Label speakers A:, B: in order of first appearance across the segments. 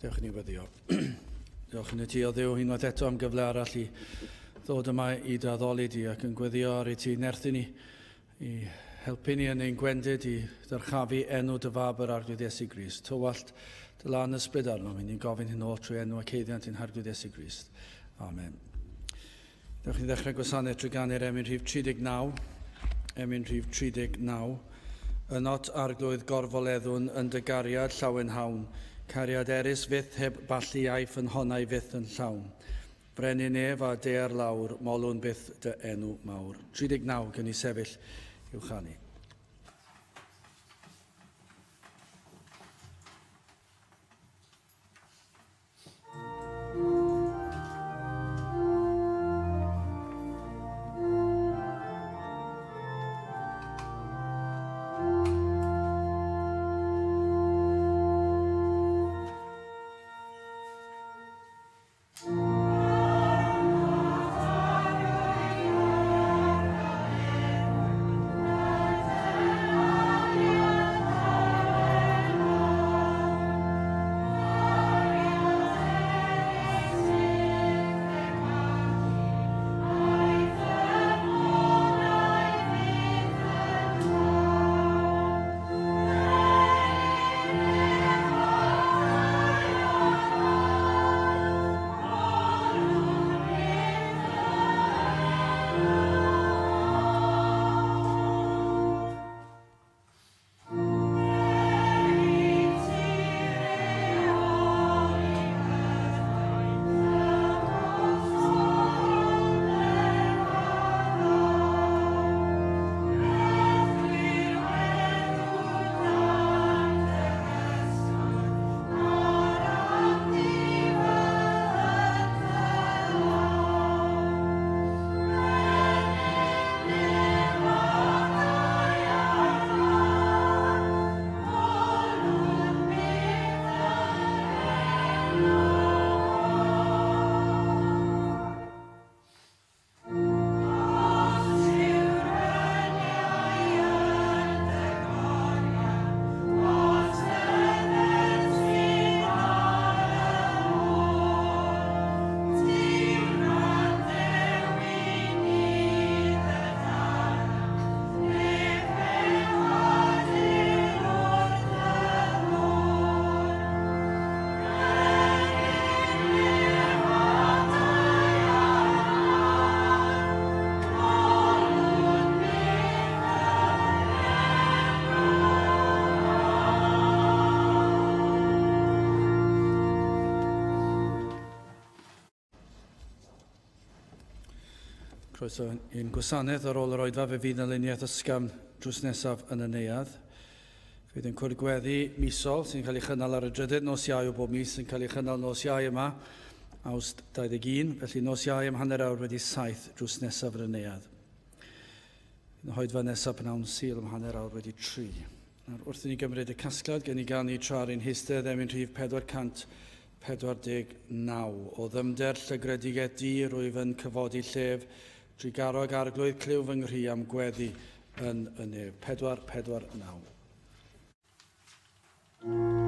A: Diolch yn ei weddio. Diolch yn y ti o ddew unwaith eto am gyfle arall i ddod yma i daddoli di ac yn gweddio ar ei ti nerthu ni i helpu ni yn ein gwendid i ddyrchafu enw dy fab yr arglwydd Iesu Grist. Tywallt dy lan ysbryd arno, mynd i'n gofyn hyn ôl trwy enw ac eiddiant i'n harglwydd Iesu Grist. Amen. Dewch ni ddechrau gwasanaeth trwy ganu'r emyn rhif 39. Emyn rhif 39. Ynot arglwydd gorfoleddwn yn dy gariad llawen hawn. Cariad erys fydd heb ballu iaith yn honnau fydd yn llawn. Brenin ef a dear lawr, molwn byth dy enw mawr. 39 gen i sefyll i'w chanu. Croeso i'n gwasanaeth ar ôl yr oedfa fe fydd yn luniaeth ysgafn drws nesaf yn y neuadd. Fydd yn cwrgweddi misol sy'n cael ei chynnal ar y drydydd nos Iau o bob mis sy'n cael ei chynnal nos Iau yma, Awst 21, felly nos Iau am hanner awr wedi 7 drws nesaf yn y neuadd. Yn y hoedfa nesaf pnawn Sul am hanner awr wedi 3. Wrth i ni gymryd y casgliad, gen i ganu tra'r un hystedd emyn rhif 449 o ddymder llygredigaeth di rwyf yn cyfodi llef drwy garog arglwydd cliw fy nghri am gweddi yn y nef. 449.
B: Amen.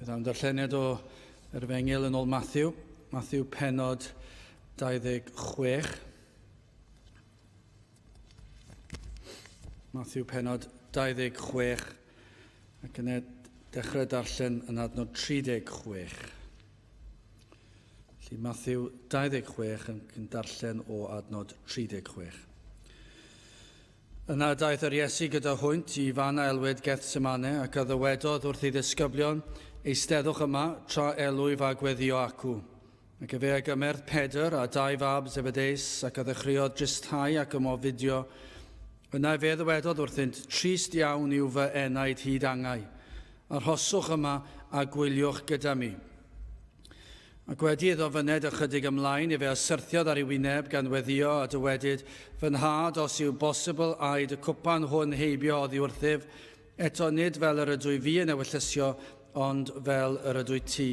A: Bydd am darlleniad o Efengyl yn ôl Matthew penod 26. Matthew penod 26, ac yna dechrau darllen yn adnod 36. Felly Matthew 26 yn darllen o adnod 36. Yna daeth yr Iesu gyda hwynt I fan a elwyd Gethsemane ac a ddywedodd wrth ei ddisgyblion, eisteddwch yma tra elwyf a gweddio acw. Ac y fe a gymerth Pedr a 2 fab Zebedeus ac a ddechreuodd dristau ac ymofidio. Yna fe ddywedodd wrthynt, trist iawn yw fy enaid hyd angau. Arhoswch yma a gwyliwch gyda mi. Ac wedi iddo fyned ychydig ymlaen I fe asyrthiodd ar ei wyneb gan weddio a dywedyd, fy nhad os yw bosibl aid y cwpan hwn heibio oddi wrthyf, eto nid fel yr ydw I fi yn ewyllysio, ond fel yr ydw I ti.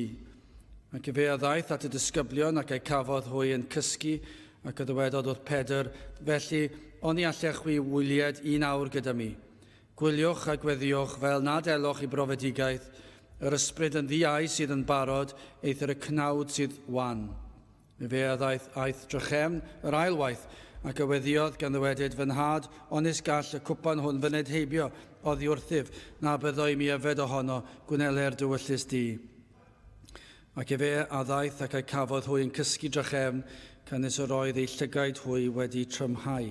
A: Ac fe a ddaeth at y disgyblion ac ei cafodd hwy yn cysgu ac y ddywedodd wrth Pedr, felly oni allech wi wyliad 1 awr gyda mi. Gwyliwch a gweddiwch fel nad elwch I brofedigaeth, yr ysbryd yn ddiau sydd yn barod, eithir y cnawd sydd wan. Fe a ddaeth aeth drychem yr ail waith ac y weddiodd gan ddywedyd fy nhad, onis gall y cwpan hwn fyned heibio oddi wrthyf, na byddo I mi yfed ohono gwneler dywyllus di. Ac fe a ddaeth ac ei cafodd hwy yn cysgu drychem, cynnes yr oedd ei llygaid hwy wedi trymhau.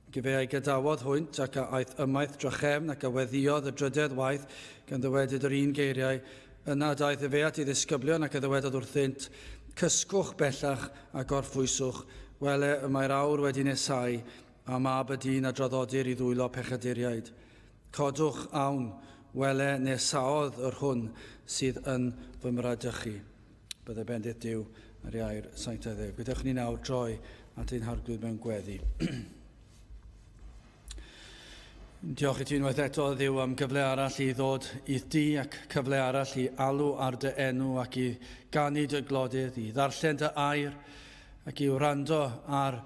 A: Ac fe ei gadawodd hwynt ac a aeth ymaith drychem ac a weddiodd y drydedd waith gan ddywedyd yr un geiriau. Yna daeth fe at ei ddisgyblion ac a ddywedodd wrthynt, cysgwch bellach a gorffwyswch, wele y mae'r awr wedi nesau a mab y dyn a droddodir I ddwylo pechaduriaid. Codwch awn, wele nesaodd yr hwn sydd yn fy mradychu. Bydde bendith Duw ar iair sanctaidd. Gwydewch ni nawr droi at ein harglwydd mewn gweddi. Diolch I ti unwaith eto, Dduw, am gyfle arall I ddod I di ac cyfle arall I alw ar dy enw ac I ganu dy glodydd, I ddarllen dy air ac I wrando ar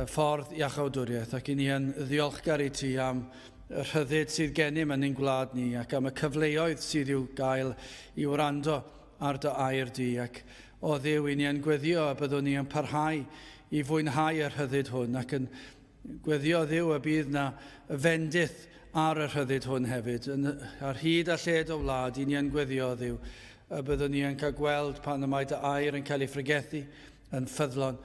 A: ffordd iachawdwriaeth ac I ni yn ddiolchgar I ti am y rhyddid sydd gennym yn ein gwlad ni ac am y cyfleoedd sydd i'w gael I wrando ar dy air di ac o Dduw I ni yn gweddio a byddwn ni yn parhau I fwynhau y rhyddid hwn ac yn gweddio Dduw y bydd na fendith ar y rhyddid hwn hefyd. Ar hyd a lled o wlad I ni yn gweddio Dduw y byddwn ni yn cael gweld pan y mae dy air yn cael ei ffrigethu yn ffyddlon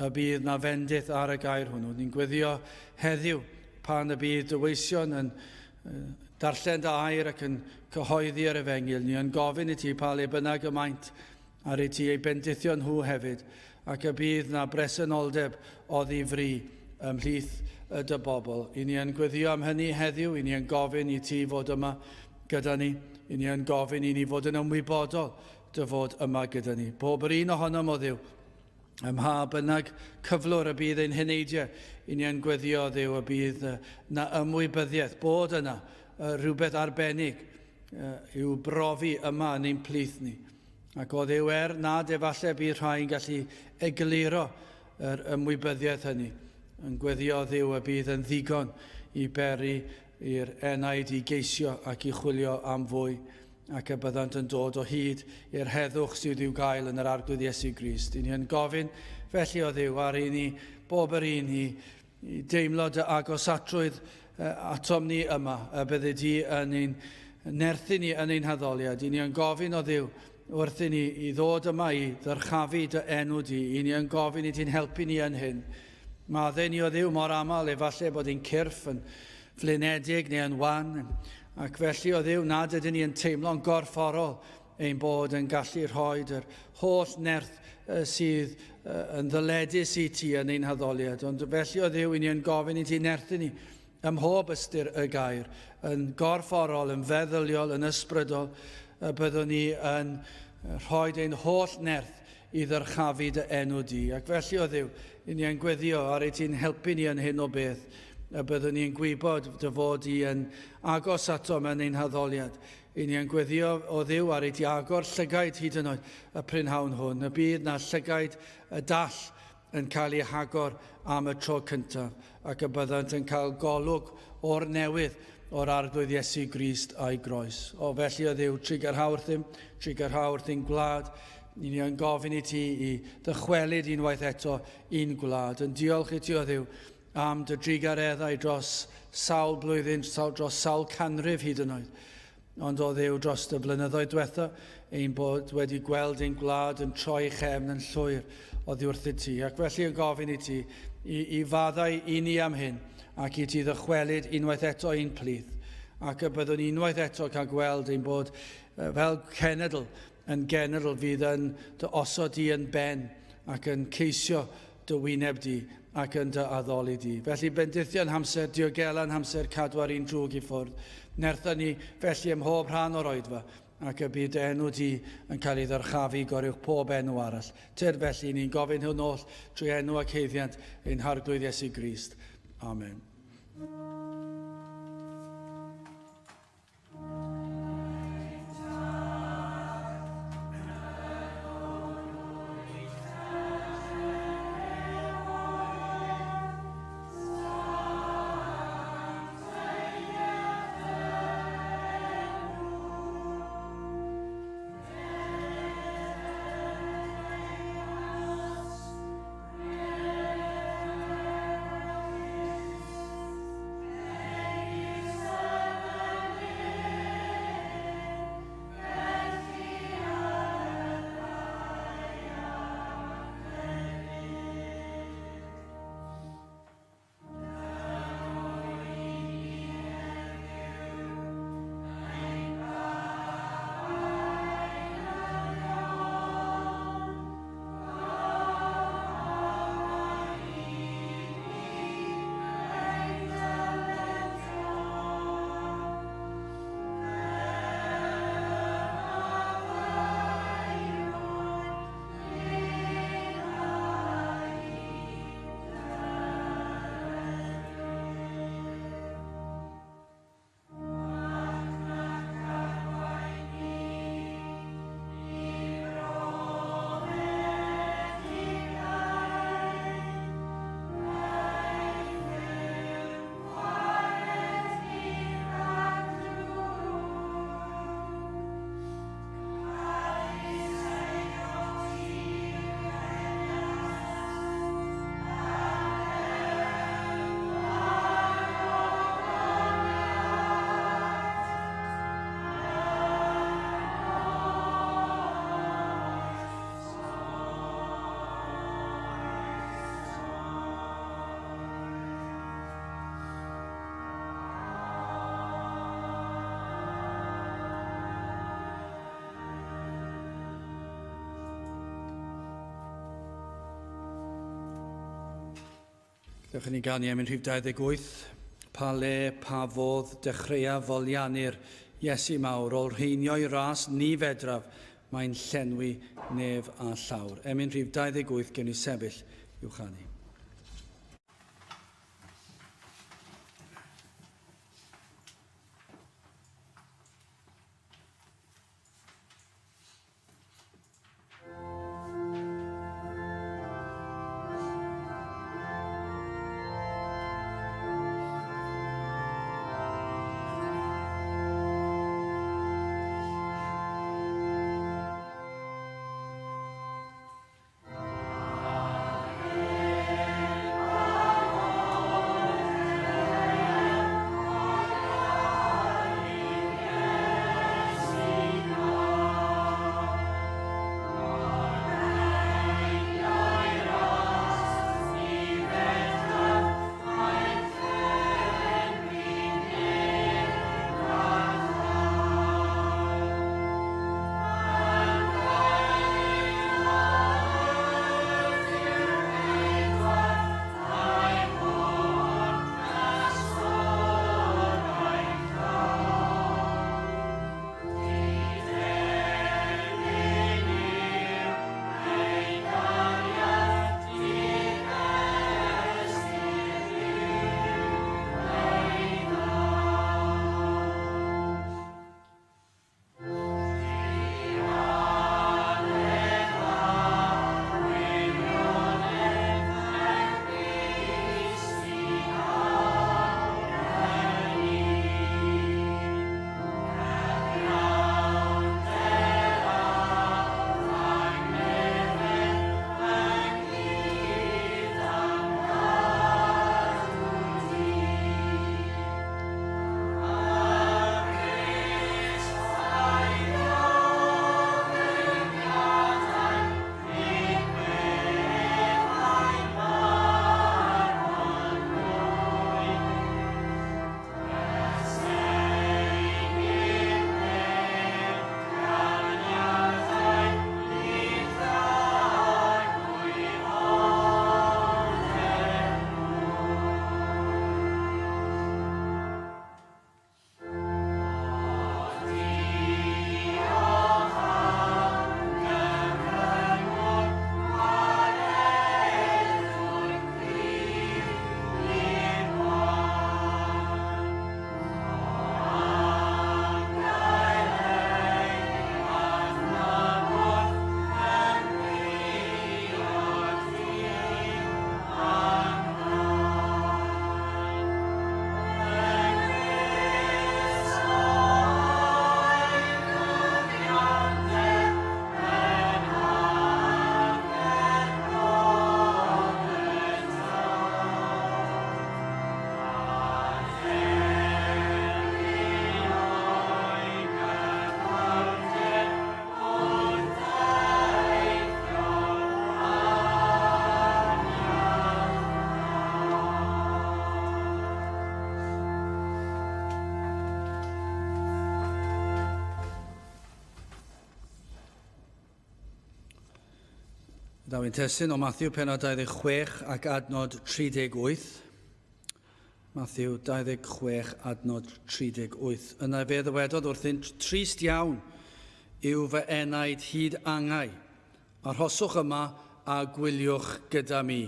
A: y bydd na fendith ar y gair hwnnw. Ni'n gweddio heddiw pan y bydd dyweision yn darllen dy air ac yn cyhoeddi ar Efengyl. Ni yn gofyn I ti pa le bynnag ymaint ar I ti ei bendithio nhw hefyd ac y bydd na bresenoldeb o ddifri ymhlith y dy bobl. I ni yn gweddio am hynny heddiw, I ni yn gofyn I ti fod yma gyda ni. I ni yn gofyn I ni fod yn ymwybodol dy fod yma gyda ni. Bob yr un ohonom o Dduw, ym mha bynnag cyflwr y bydd ein heneidiau, I ni yn gweddio Dduw y bydd na ymwybyddiaeth, bod yna rhywbeth arbennig i'w brofi yma yn ein plith ni. Ac o Dduw nad efallai bydd rhai'n gallu egluro yr ymwybyddiaeth hynny. Yn gweddio Dduw y bydd yn ddigon I beri i'r enaid I geisio ac I chwilio am fwy ac y byddant yn dod o hyd i'r heddwch sydd i'w gael yn yr arglwydd Iesu Grist. I ni yn gofyn felly o Dduw ar I ni bob yr un I deimlo dy agosatrwydd atom ni yma y bydde di yn ein nerthu ni yn ein haddoliad. I ni yn gofyn o Dduw wrth I ni I ddod yma I ddyrchafu dy enw di. I ni yn gofyn I ti'n helpu ni yn hyn. Maddau ni o Dduw mor aml efallai bod ein cyrff yn flinedig neu yn wan. Ac felly o Dduw nad ydyn ni yn teimlo'n gorfforol ein bod yn gallu rhoi'r holl nerth sydd yn ddyledus I ti yn ein haddoliad. Ond felly o Dduw I ni yn gofyn I ti nerthu ni ym mhob ystyr y gair, yn gorfforol, yn feddyliol, yn ysbrydol, byddwn ni yn rhoi ein holl nerth I ddyrchafu dy enw di. Ac felly o Dduw, I ni yn gweddio ar ei ti'n helpu ni yn hyn o beth, a byddwn ni'n gwybod dy fod I yn agos atom yn ein haddoliad. I ni yn gweddio o Dduw ar ei ti agor llygaid hyd yn oed y prynhawn hwn. Y bydd na llygaid y dall yn cael ei hagor am y tro cyntaf, ac y byddant yn cael golwg o'r newydd o'r arglwydd Iesu Grist a'i groes. O felly o Dduw, trigger hawr thyn gwlad, ni yn gofyn i ti i dychwelyd unwaith eto un gwlad. Yn diolch i ti o Dduw am dy drigareddau dros sawl blwyddyn, dros sawl canrif hyd yn oed. Ond o Dduw dros y blynyddoedd diwetha, ein bod wedi gweld ein gwlad yn troi chefn yn llwyr oddi wrth i ti. Ac felly yn gofyn i ti i faddau i ni am hyn, ac i ti ddychwelyd unwaith eto un plith. Ac y byddwn unwaith eto cael gweld ein bod fel cenedl yn genedl fydd yn dy osod di yn ben ac yn ceisio dy wyneb di ac yn dy addoli di. Felly bendithio'n hamser, diogelan hamser cadw ar un drwg i ffwrdd. Nertha ni felly ym mhob rhan o'r oedfa ac y bydd enw di yn cael ei ddyrchafu goriwch pob enw arall. Ter felly ni'n gofyn hwn oll trwy enw ac heiddiant ein harglwydd Iesu Grist. Amen. Dewch i ni gael ni am yn rhif 28. Pa le, pa fodd, dechreuaf foliannu'r Iesu mawr, o'r rheinio'i ras ni fedraf, mae'n llenwi nef a llawr. Emyn rhif 28 gen i sefyll i'w chanu. Daw i'n testyn o Matthew penod 26 ac adnod 38. Matthew 26 adnod 38. Yna fe ddywedodd wrthyn, trist iawn yw fy enaid hyd angau. Arhoswch yma a gwyliwch gyda mi.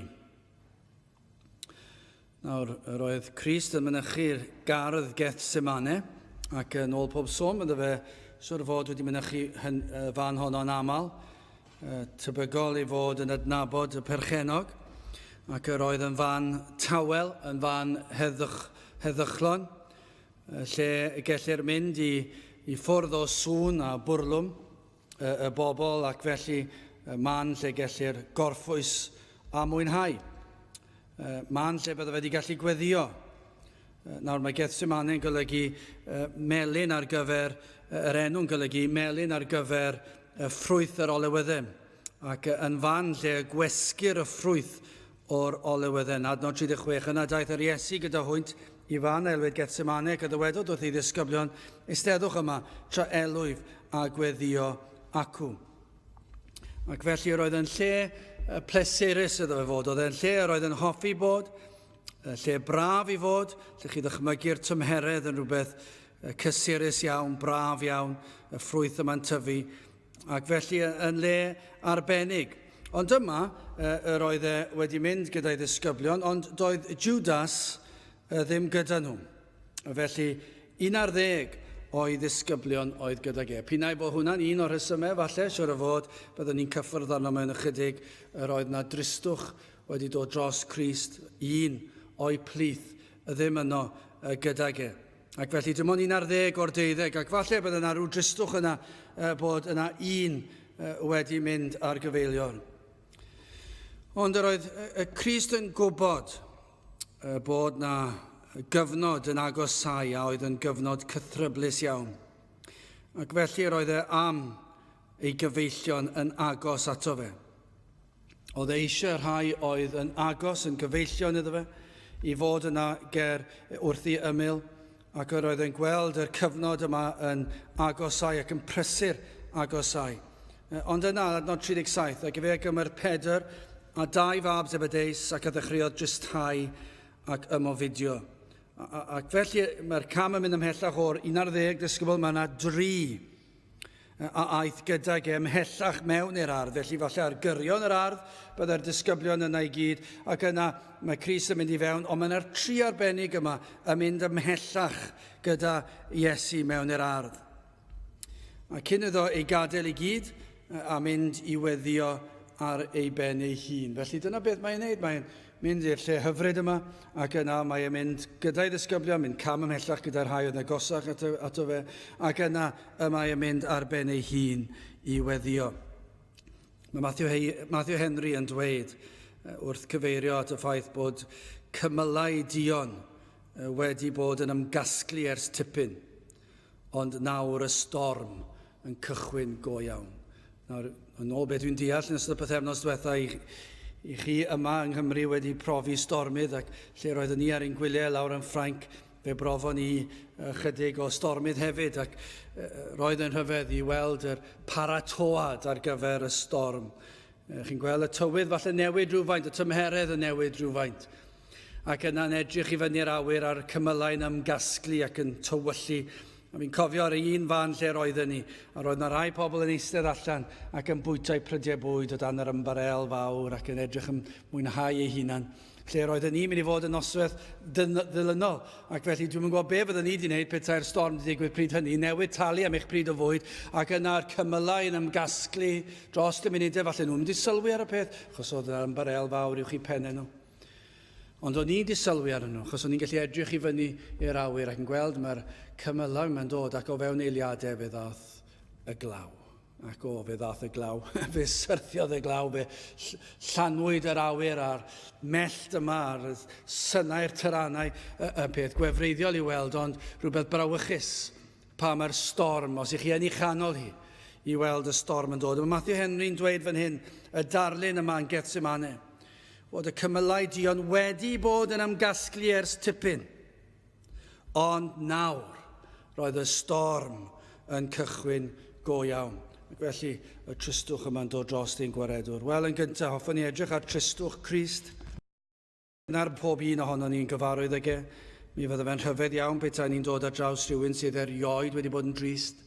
A: Nawr, roedd Christ yn mynychu'r gardd Gethsemane ac yn ôl pob sôn, bydde fe siwr fod wedi mynychu fan honno'n aml, tebygol i fod yn adnabod y perchenog, ac yr oedd yn fan tawel, yn fan heddychlon, lle gellir mynd i ffwrdd o sŵn a bwrlwm y bobl, ac felly man lle gellir gorffwys a mwynhau. Man lle bydde wedi gallu gweddio. Nawr mae Gethsemane yn golygu melyn ar gyfer, yr enw'n golygu melyn ar gyfer ffrwyth yr olewyddau, ac yn fan lle gwesgur y ffrwyth o'r olewyddau. Adnod 36, yna daeth yr Iesu gyda hwynt i fan elwyd Gethsemane, ac ddywedod wrth ei ddisgyblion, eisteddwch yma tra elwyf a gweddio acw. Ac felly roedd yn lle plesurus iddo fe fod, oedd yn lle roedd yn hoffi bod, lle braf i fod, lle chi ddychmygu'r tymheredd yn rhywbeth cysurus iawn, braf iawn, y ffrwyth yma'n tyfu, ac felly yn le arbennig. Ond yma, roedd wedi mynd gyda'i ddisgyblion, ond doedd Judas ddim gyda nhw. Felly, 11 o'i ddisgyblion oedd gyda ge. Pinnau bod hwnna'n un o'r rhesymau, falle, siwr o fod, byddwn ni'n cyffwrdd arno mewn ychydig, yr oedd na dristwch wedi dod dros Christ, un o'i plith, ddim yno gyda ge. Ac felly, dim ond 11 o'r 12, ac falle bydd yna rhyw dristwch yna bod yna un wedi mynd ar gyfeilion. Ond yr oedd Christ yn gwybod bod yna gyfnod yn agosau a oedd yn gyfnod cythryblus iawn. Ac felly roedd am ei gyfeillion yn agos ato fe. Oedd eisiau rhai oedd yn agos, yn gyfeillion iddo fe, i fod yna ger wrth i ymyl, ac roedd yn gweld y cyfnod yma yn agosau ac yn prysur agosau. Ond yna, adnod 37, ac fe gymer Pedr a 2 fab Zebedeus ac a ddechreuodd drysthau ac ymofidio. Ac felly mae'r cam yn mynd ymhellach o'r 11 disgybl, mae yna 3 a aeth gydag ymhellach mewn i'r ardd. Felly falle ar gyrion yr ardd, byddai'r disgyblion yna i gyd, ac yna mae Christ yn mynd i fewn, ond mae yna'r 3 arbennig yma yn mynd ymhellach gyda Iesu mewn i'r ardd. A cyn iddo ei gadael i gyd a mynd i weddio ar ei ben ei hun. Felly dyna beth mae'n neud, mae'n mynd i'r lle hyfryd yma, ac yna mae'n mynd gyda'i ddisgyblion, mynd cam ymhellach gyda'r rhai oedd agosach ato fe, ac yna mae'n mynd ar ben ei hun i weddio. Mae Matthew Henry yn dweud wrth cyfeirio at y ffaith bod cymylau dion wedi bod yn ymgasglu ers tipyn, ond nawr y storm yn cychwyn go iawn. Nawr, yn ôl beth dwi'n deall yn ystod y pythefnos diwetha i chi yma yng Nghymru wedi profi stormydd, ac lle roeddwn ni ar ein gwyliau lawr yn Ffrainc, fe brofon ni chydig o stormydd hefyd, ac roedd yn rhyfedd i weld yr paratoad ar gyfer y storm. Chi'n gweld y tywydd falle newid rhywfaint, y tymheredd yn newid rhywfaint. Ac yna'n edrych i fyny'r awyr a'r cymylau'n ymgasglu ac yn tywyllu. A fi'n cofio ar un fan lle roedden ni, a roedd yna rai pobl yn eistedd allan ac yn bwytau prydiau bwyd o dan yr ymbarel fawr ac yn edrych yn mwynhau ei hunan. Lle roedden ni'n mynd i fod yn noswaith ddilynol. Ac felly dwi'n gwybod be fydden ni wedi gwneud petai'r storm wedi digwydd pryd hynny, newid talu am eich pryd o fwyd, ac yna'r cymylau yn ymgasglu dros y munudau, falle nhw'n mynd i sylwi ar y peth, achos oedd yna'r ymbarel fawr i'w chi pennau nhw. Ond o'n i'n di sylwi ar nhw, achos o'n i'n gallu edrych i fyny i'r awyr ac yn gweld mae'r cymylau yn dod, ac o fewn eiliadau fe ddath y glaw. Ac fe ddath y glaw, fe syrthiodd y glaw, fe llanwyd yr awyr a'r mellt yma, a'r synnau'r tyrannau, y peth gwefreiddiol i weld, ond rhywbeth brawychus pa mae'r storm, os ych chi yn ei chanol hi, i weld y storm yn dod. Mae Matthew Henry'n dweud fan hyn, y darlun yma yn Gethsemane, bod y cymylau dion wedi bod yn ymgasglu ers tipyn. Ond nawr, roedd y storm yn cychwyn go iawn. Ac felly, y tristwch yma'n dod dros ein gwaredwr. Wel, yn gyntaf, hoffwn ni edrych ar tristwch Crist. Na'r pob un ohono ni'n gyfarwydd ag e. Mi fydde fe'n rhyfedd iawn beth ni'n dod ar draws rhywun sydd erioed wedi bod yn drist.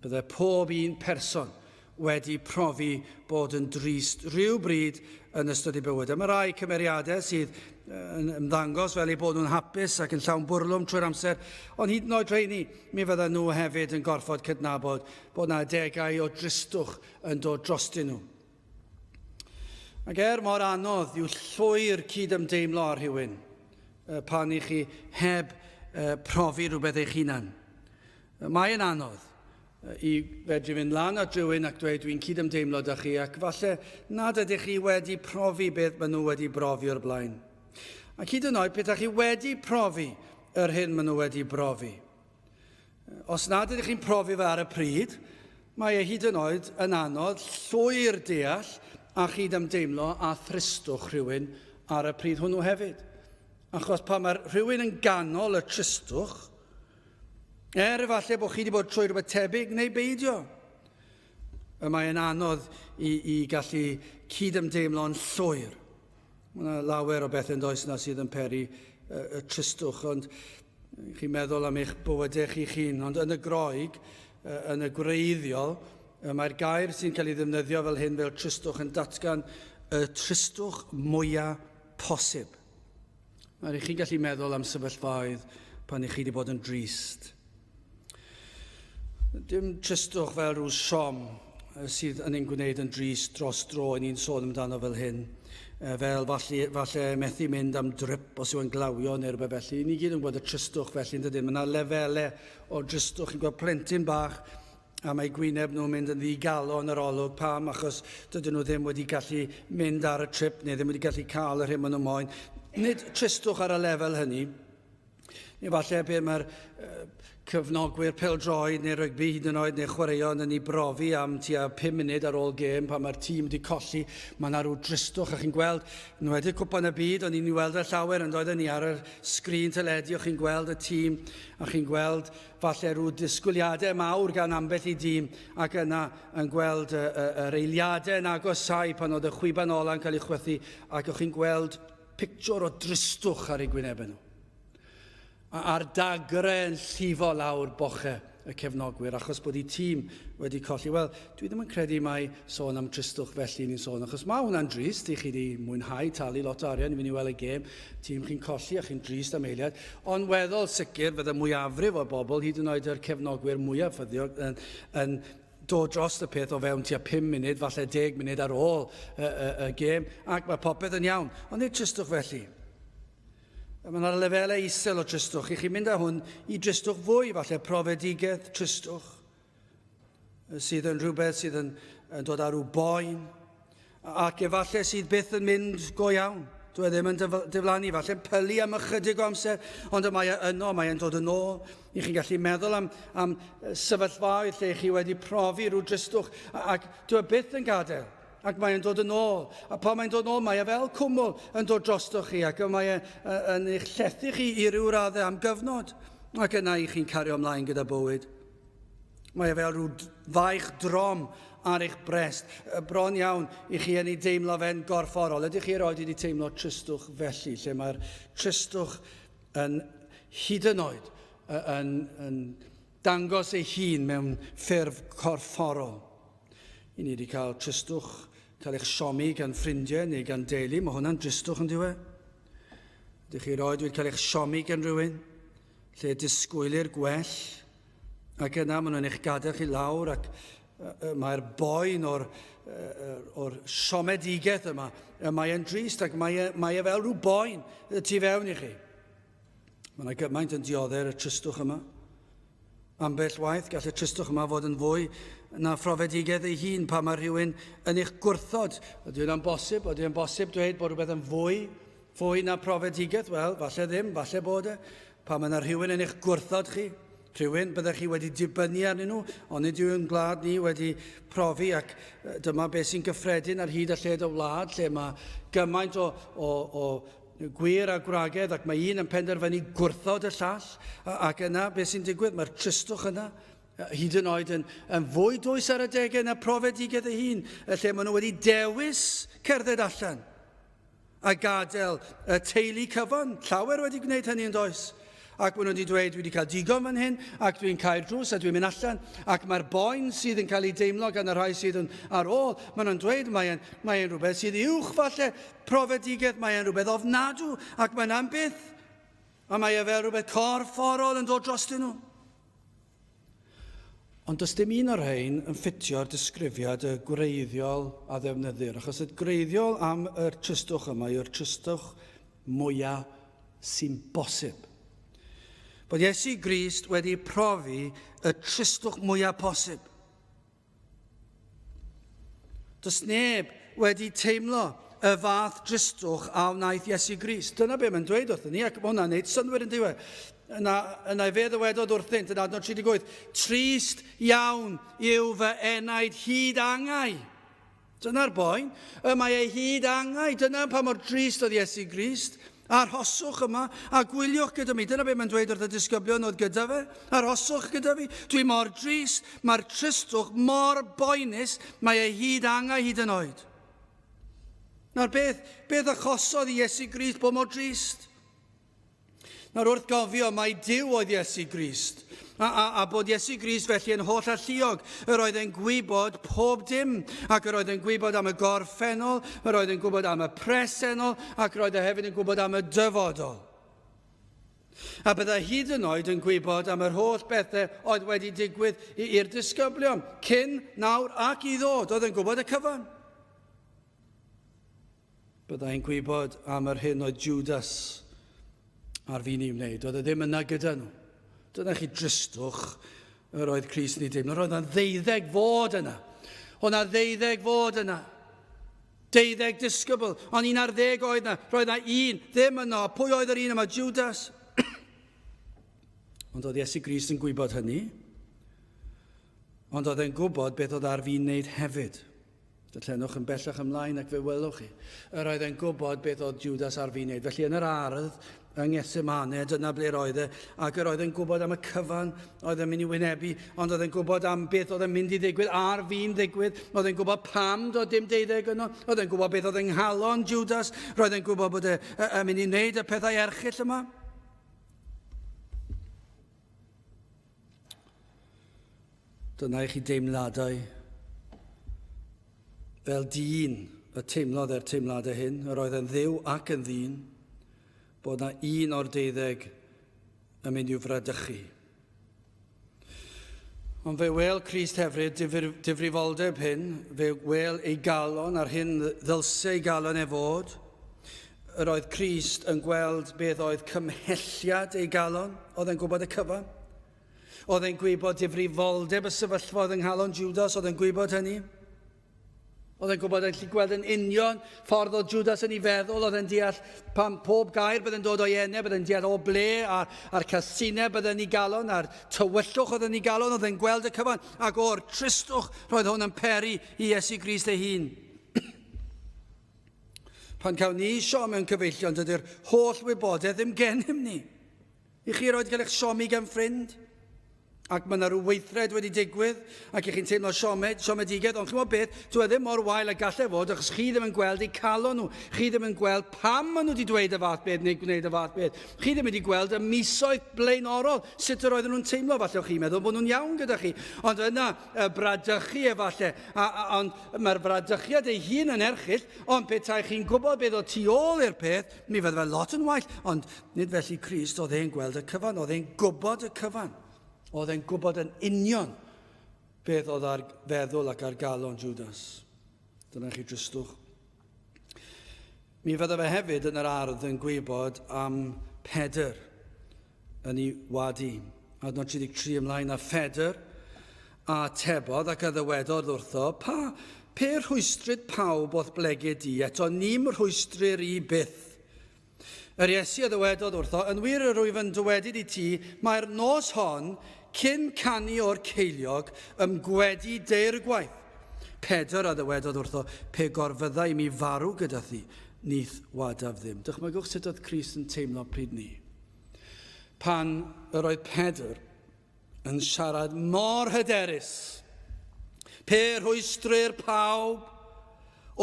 A: Bydde pob un person wedi profi bod yn drist rhywbryd yn ystod eu bywyd. Mae rai cymeriadau sydd yn ymddangos fel eu bod nhw'n hapus ac yn llawn bwrlwm trwy'r amser, ond hyd yn oed rheini, mi fydda nhw hefyd yn gorfod cydnabod bod yna adegau o dristwch yn dod drostyn nhw. Ac mor anodd yw llwy'r cydymdeimlo ar rhywun pan i chi heb profi rhywbeth eich hunan. Mae'n anodd i fedru fynd lan at rhywun ac dweud dwi'n cydymdeimlo â chi ac falle nad ydych chi wedi profi beth maen nhw wedi brofi o'r blaen. Ac hyd yn oed beth chi wedi profi yr hyn maen nhw wedi brofi. Os nad ydych chi'n profi fe ar y pryd, mae e hyd yn oed yn anodd llwy'r deall a chydymdeimlo a thristwch rhywun ar y pryd hwnnw hefyd. Achos pan mae rhywun yn ganol y tristwch, efallai bod chi wedi bod trwy rhywbeth tebyg neu beidio. Mae'n anodd i gallu cydymdeimlo'n llwyr. Mae lawer o bethau yn does yna sydd yn peri y tristwch, ond chi'n meddwl am eich bywydau chi'ch hun. Ond yn y Groeg, yn y gwreiddiol, mae'r gair sy'n cael ei ddefnyddio fel hyn fel tristwch yn datgan y tristwch mwyaf posib. Mae'r chi'n gallu meddwl am sefyllfaoedd pan chi wedi bod yn drist. Dim tristwch fel rhyw siom sydd yn ein gwneud yn drist dros dro ni'n sôn amdano fel hyn. Fel falle methu mynd am drip os yw yn glawio neu rhywbeth felly. Ni gyd yn gwybod y tristwch felly yn dydyn. Mae yna lefelau o dristwch. Chi'n gweld plentyn bach a mae gwyneb nhw'n mynd yn ddigalon yr olwg pam achos dydyn nhw ddim wedi gallu mynd ar y trip neu ddim wedi gallu cael yr hyn maen nhw moyn. Nid tristwch ar y lefel hynny. Neu falle be mae'r cyfnogwyr pêl-droed neu rygbi hyd yn oed neu chwaraeon yn ei brofi am tua 5 munud ar ôl gêm pan mae'r tîm wedi colli. Mae yna rhyw dristwch a chi'n gweld nhw wedi cwpan y byd, ond ni'n weld y llawer yn dod ni ar y sgrin teledu, chi'n gweld y tîm a chi'n gweld falle rhyw disgwyliadau mawr gan ambell i dîm ac yna yn gweld yr eiliadau yn agosau pan oedd y chwiban ola yn cael ei chwythu ac o'ch chi'n gweld pictiwr o dristwch ar ei gwynebau nhw. A'r dagrau yn llifo lawr bochau y cefnogwyr achos bod ei tîm wedi colli. Wel, dwi ddim yn credu mai sôn am tristwch felly ni'n sôn, achos mae hwnna'n drist i chi wedi mwynhau talu lot o arian i fynd i weld y gêm, tîm chi'n colli a chi'n drist am eiliad, ond weddol sicr fydde mwyafrif o bobl, hyd yn oed yr cefnogwyr mwyaf ffyddiog, yn dod dros y peth o fewn tua 5 munud, falle 10 munud ar ôl y gêm, ac mae popeth yn iawn. Ond nid tristwch felly. Mae yna lefelau isel o tristwch. I chi mynd â hwn i dristwch fwy, falle profedigaeth tristwch, sydd yn rhywbeth sydd yn dod â rhyw boen, ac efallai sydd byth yn mynd go iawn. Dwi ddim yn diflannu, falle pylu am ychydig o amser, ond mae'n dod yn ôl. I chi'n gallu meddwl am sefyllfaoedd lle chi wedi profi rhyw dristwch, ac dwi byth yn gadael. Ac mae'n dod yn ôl. A pan mae'n dod yn ôl, mae e fel cwmwl yn dod drostoch chi, ac mae yn eich llethu chi i ryw raddau am gyfnod. Ac yna i chi'n cario ymlaen gyda bywyd. Mae e fel rhyw faich drom ar eich brest, bron iawn i chi yn ei deimlo fe'n gorfforol. Ydych chi erioed wedi teimlo tristwch felly, lle mae'r tristwch yn hyd yn oed yn dangos ei hun mewn ffurf corfforol. I ni wedi cael tristwch, cael eich siomi gan ffrindiau neu gan deulu, mae hwnna'n dristwch yn diwedd. Ydych chi erioed wedi cael eich siomi gan rhywun, lle disgwylir gwell, ac yna maen nhw'n eich gadael chi lawr, ac mae'r boen o'r siomedigaeth yma, mae'n drist, ac mae e fel rhyw boen tu fewn i chi. Mae yna gymaint yn dioddau'r y tristwch yma. Ambell waith gall y tristwch yma fod yn fwy na phrofedigaeth ei hun pa mae rhywun yn eich gwrthod. Ydy hwnna'n bosib? Ydy hwnna'n bosib dweud bod rhywbeth yn fwy na phrofedigaeth? Wel, falle ddim, falle bod e. Pa mae yna rhywun yn eich gwrthod chi, rhywun byddech chi wedi dibynnu arnyn nhw, ond nid yw'n gwlad ni wedi profi, ac dyma beth sy'n gyffredin ar hyd a lled o wlad, lle mae gymaint o gwir a gwragedd, ac mae un yn penderfynu gwrthod y llall, ac yna beth sy'n digwydd, mae'r tristwch yna, hyd yn oed yn fwy dwys ar y degau na profedigedd ei hun, lle maen nhw wedi dewis cerdded allan a gadael y teulu cyfan. Llawer wedi gwneud hynny yn does. Ac maen nhw wedi dweud, dwi wedi cael digon fan hyn, ac dwi'n cael drws a dwi'n mynd allan, ac mae'r boen sydd yn cael ei deimlo gan y rhai sydd yn ar ôl, maen nhw'n dweud mae'n rhywbeth sydd uwch falle profedigedd, mae'n rhywbeth ofnadw, ac mae'n am byth, a mae fel rhywbeth corfforol yn dod drostyn nhw. Ond does dim un o'r rhain yn ffitio'r disgrifiad y gwreiddiol a ddefnyddir, achos y gwreiddiol am y trystwch yma yw'r trystwch mwyaf sy'n bosib. Bod Iesu Grist wedi profi y trystwch mwyaf posib. Does neb wedi teimlo y fath trystwch a wnaeth Iesu Grist. Dyna be mae'n dweud wrthyn ni, ac mae hwnna'n neud synwyr yn diwedd. Yna fe ddywedodd wrthynt yn adnod 38, trist iawn yw fy enaid hyd angau. Dyna'r boen, mae ei hyd angau. Dyna pa mor trist oedd Iesu Grist. Arhoswch yma, a gwyliwch gyda mi. Dyna be mae'n dweud wrth y disgyblion oedd gyda fe. Arhoswch gyda fi. Dwi mor drist, mae'r trystwch mor boenus, mae ei hyd angau hyd yn oed. Nawr beth achosodd i Iesu Grist bod mor drist? Nawr wrth gofio, mae Duw oedd Iesu Grist. A bod Iesu Grist felly yn holl alluog. Yr oedd e'n gwybod pob dim, ac yr oedd e'n gwybod am y gorffennol, yr oedd e'n gwybod am y presennol, ac yr oedd e hefyd yn gwybod am y dyfodol. A bydda hyd yn oed yn gwybod am yr holl bethau oedd wedi digwydd i'r disgyblion, cyn, nawr ac i ddod, oedd e'n gwybod y cyfan. Bydda e'n gwybod am yr hyn oedd Judas ar fi'n i wneud, oedd e ddim yna gyda nhw. Dyna chi dristwch yr oedd Crist ni dim. Roedd yna 12 fod yna. Oedd yna 12 fod yna. 12 disgybl. Ond 11 oedd yna. Roedd yna un ddim yno. Pwy oedd yr un yma? Judas. Ond oedd Iesu Grist yn gwybod hynny. Ond oedd e'n gwybod beth oedd ar fi'n wneud hefyd. Llenwch yn bellach ymlaen ac fe welwch chi. Yr oedd e'n gwybod beth oedd Judas ar fi'n wneud. Felly yn yr ardd, yng Ngethsemane, dyna ble roedd e, ac yr oedd e'n gwybod am y cyfan, oedd e'n mynd i wynebu, ond oedd e'n gwybod am beth oedd e'n mynd i ddigwydd, ar fi'n ddigwydd, oedd e'n gwybod pam doedd dim 12 yno, oedd e'n gwybod beth oedd e'n nghalon Judas, roedd e'n gwybod bod e'n mynd i wneud y pethau erchyll yma. Dyna i chi deimladau fel dyn y teimlodd e'r teimladau hyn, yr oedd e'n dduw ac yn ddyn, bod yna un o'r 12 yn mynd i'w fradychu. Ond fe wel Crist hefyd difrifoldeb hyn, fe wel ei galon ar hyn ddylse ei galon e fod. Yr oedd Crist yn gweld beth oedd cymhelliad ei galon, oedd e'n gwybod y cyfan. Oedd e'n gwybod difrifoldeb y sefyllfa oedd yng nghalon Judas, oedd e'n gwybod hynny. Oedd e'n gwybod e'n gweld yn union ffordd o Judas yn ei feddwl, oedd e'n deall pan pob gair bydd yn dod o'i enau, bydd e'n deall o ble, a'r casinau bydd e'n ei galon, a'r tywyllwch oedd e'n ei galon, oedd e'n gweld y cyfan, ac o'r tristwch roedd hwn yn peri i Iesu Grist ei hun. Pan cawn ni siom mewn cyfeillion, dydy'r holl wybodaeth ddim gennym ni. I chi roed cael eich siomi gan ffrind? Ac mae yna rhyw weithred wedi digwydd, ac i chi'n teimlo siomedigedd, ond chi'n gwybod beth, dwi ddim mor wael a gallai fod, achos chi ddim yn gweld eu calon nhw. Chi ddim yn gweld pam maen nhw wedi dweud y fath beth neu gwneud y fath beth. Chi ddim wedi gweld y misoedd blaenorol, sut yr oedden nhw'n teimlo, falle o chi'n meddwl bod nhw'n iawn gyda chi. Ond yna, y bradychu efallai, ond mae'r bradychiad ei hun yn erchyll, ond petai chi'n gwybod beth o tu ôl i'r peth, mi fydde fe lot yn wael. Ond nid felly Crist oedd e'n gweld y cyfan, oedd e'n gwybod y cyfan. Oedd e'n gwybod yn union beth oedd ar feddwl ac ar galon Judas. Dyna chi dristwch. Mi fydda fe hefyd yn yr ardd yn gwybod am Pedr yn ei wadi. Adnod 33 ymlaen a Phedr a tebodd ac a ddywedodd wrtho, pe rhwystryd pawb o'th blegyd i, eto ni'm rhwystrir i byth. Yr Iesu a ddywedodd wrtho, yn wir yr wyf yn dywedid i ti, mae'r nos hon, cyn canu o'r ceiliog, ymgwedi deir gwaith. Pedr a ddywedodd wrtho, pe gorfyddai mi farw gyda thi, nith wadaf ddim. Dychmygwch sut oedd Crist yn teimlo pryd ni. Pan yr oedd Pedr yn siarad mor hyderus. Pe rhwystrau'r pawb,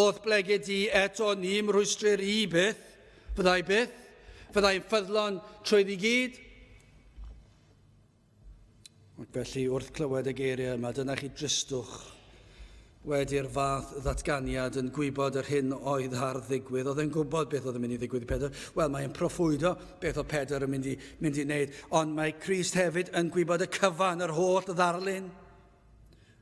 A: oedd blegyd i eto ni'n rhwystrau'r i byth, fyddai'n ffyddlon trwydd i gyd. Ac felly, wrth clywed y geiriau yma, dyna chi dristwch wedi'r fath ddatganiad yn gwybod yr hyn oedd ar ddigwydd. Oedd e'n gwybod beth oedd yn mynd i ddigwydd i Pedr. Wel, mae'n proffwydo beth oedd Pedr yn mynd i wneud. Ond mae Crist hefyd yn gwybod y cyfan, yr holl ddarlun.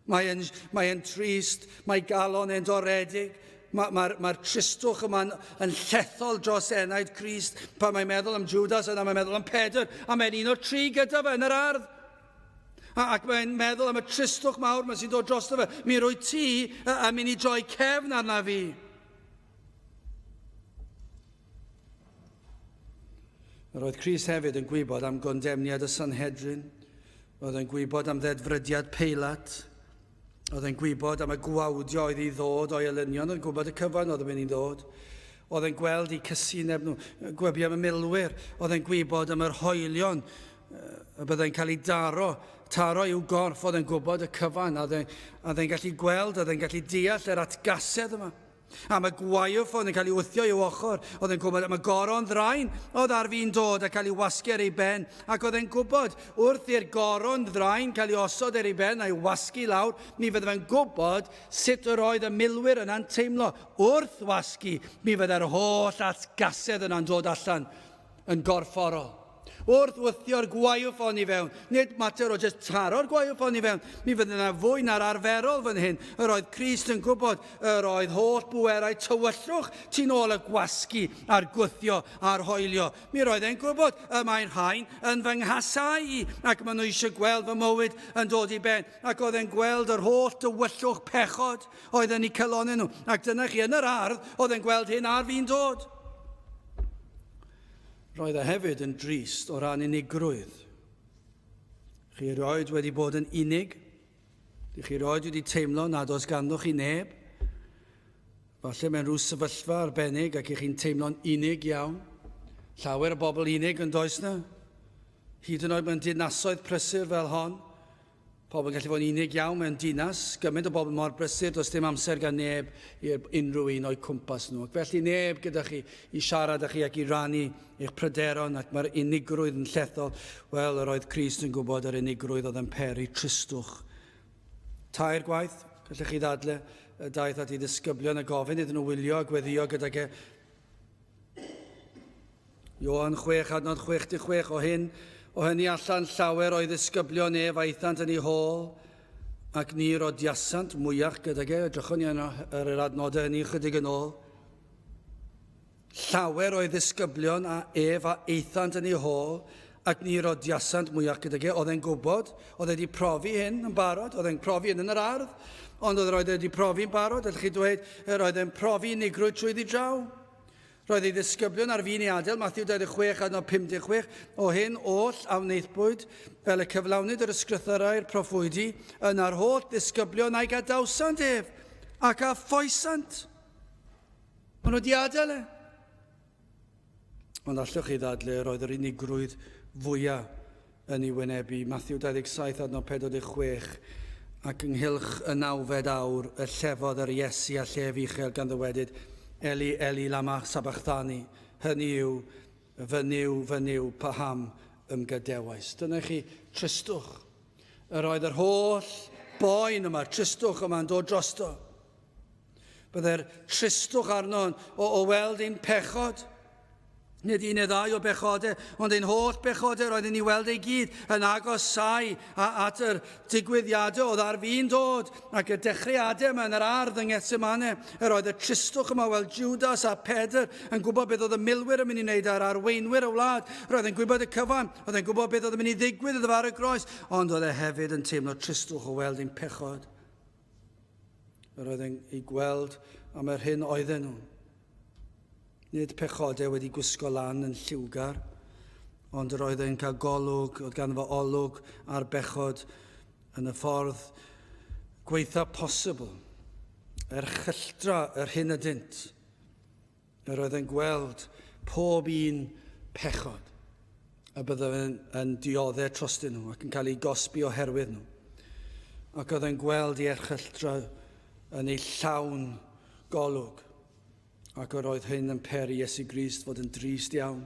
A: Mae'n trist, mae galon yn doredig. Mae'r tristwch yma'n llethol dros enaid Crist. Pan mae'n meddwl am Judas yna, mae'n meddwl am Pedr. A mae'n un o'r tri gyda fe yn yr ardd. Ac mae'n meddwl am y tristwch mawr mae sy'n dod dros fe. Mi rwy ti a mynd i droi cefn arna fi. Roedd Crist hefyd yn gwybod am gondemniad y Sanhedrin. Oedd yn gwybod am ddedfrydiad Peilat. Oedd yn gwybod am y gwawdio oedd i ddod o'i elynion. Oedd yn gwybod y cyfan oedd yn mynd i ddod. Oedd yn gweld i cysineb nhw. Gwebi am y milwyr. Oedd yn gwybod am yr hoelion. Byddai'n cael ei taro i'w gorff. Oedd yn gwybod y cyfan. Oedd e'n gallu gweld, oedd e'n gallu deall yr atgasedd yma. Am y gwaith oedd yn cael ei wythio i'w ochr. Oedd e'n gwybod am y goron ddrain oedd ar fi'n dod a cael ei wasgu ar ei ben. Ac oedd e'n gwybod wrth i'r goron ddrain cael ei osod ar ei ben a'i wasgu lawr, mi fydd e'n gwybod sut yr oedd y milwyr yna'n teimlo. Wrth wasgu, mi fydd yr holl atgasedd yna'n dod allan yn gorfforol. Wrth wythio'r gwaith o'n i fewn, nid mater o jyst taro'r gwaith o'n i fewn, mi fydd yna fwy na'r arferol fan hyn. Yr oedd Crist yn gwybod, yr oedd holl bwerau tywyllwch tu'n ôl y gwasgu a'r gwythio a'r hoelio. Mi roedd e'n gwybod y mae'r rhain yn fy nghasau i, ac maen nhw eisiau gweld fy mywyd yn dod i ben. Ac oedd e'n gweld yr holl tywyllwch pechod oedd yn eu cylonau nhw. Ac dyna chi yn yr ardd, oedd e'n gweld hyn ar fi'n dod. Roedd e hefyd yn drist o ran unigrwydd. Chi roed wedi bod yn unig. Chi roed wedi teimlo nad oes ganddoch chi neb. Falle mewn rhyw sefyllfa arbennig ac chi'n teimlo'n unig iawn. Llawer o bobl unig yn does na. Hyd yn oed mewn dinasoedd prysur fel hon. Pobl yn gallu fod yn unig iawn mewn dinas. Gymaint o bobl mor brysur, does dim amser gan neb i'r unrhyw un o'i cwmpas nhw. Ac felly neb gyda chi i siarad â chi ac i rannu eich pryderon ac mae'r unigrwydd yn llethol. Wel, yr oedd Crist yn gwybod yr unigrwydd oedd yn peri tristwch. Tair gwaith, gallech chi ddadle, y daeth at ei ddisgyblion y gofyn iddyn nhw wylio a gweddio gydag e. Ioan 6:6 o hynny allan llawer o'i ddisgyblion aethant yn ei hôl ac ni rodiasant mwyach gydag e. Edrychwn ni ar yr adnodau hynny chydig yn ôl. Llawer o'i ddisgyblion a aethant yn ei hôl ac ni rodiasant mwyach gydag e. Oedd e'n gwybod, oedd e wedi profi hyn yn barod, oedd e'n profi hyn yn yr ardd, ond oedd e wedi profi'n barod, ydych chi dweud, oedd e'n profi unigrwydd trwydd i draw. Roedd ei ddisgyblion ar fin i adael, Mathew 26:56, o hyn oll awneithbwyd fel y cyflawnyd yr ysgrythyrau'r proffwydi yn ar holl ddisgyblion a'i gadawsant ef ac a phoesant. Maen nhw wedi adael e. Ond allwch chi ddadle, roedd yr unigrwydd fwyaf yn ei wynebu. Mathew 27:46 ac ynghylch y 9 awr y llefodd yr Iesu a llef uchel gan ddywedyd, Eli, Eli, lama sabachthani. Hynny yw, fy niw, paham ymgadewais. Dyna chi tristwch. Yr oedd yr holl boen yma, tristwch yma'n dod drosto. Byddai'r tristwch arno o weld ein pechod. Nid un neu ddau o bechodau, ond ein holl bechodau roedd ni weld ei gyd yn agosau at yr digwyddiadau oedd ar fi'n dod ac y dechreuadau yma yn yr ardd yng Ngethsemane. Yr oedd y tristwch yma weld Judas a Pedr yn gwybod beth oedd y milwyr yn mynd i wneud ar arweinwyr y wlad. Roedd e'n gwybod y cyfan, oedd e'n gwybod beth oedd yn mynd i ddigwydd iddo ar y groes, ond oedd e hefyd yn teimlo tristwch o weld ein pechod. Roedd e'n ei gweld am yr hyn oedden nhw. Nid pechodau wedi gwisgo lan yn lliwgar, ond yr oedd e'n cael golwg, oedd gan fo olwg a'r bechod yn y ffordd gweitha posibl. Chylltra yr hyn ydynt. Yr oedd e'n gweld pob un pechod a byddai yn dioddau trostyn nhw ac yn cael ei gosbi oherwydd nhw. Ac oedd e'n gweld ei erchylltra yn ei llawn golwg. Ac yr oedd hyn yn peri Iesu Grist fod yn drist iawn.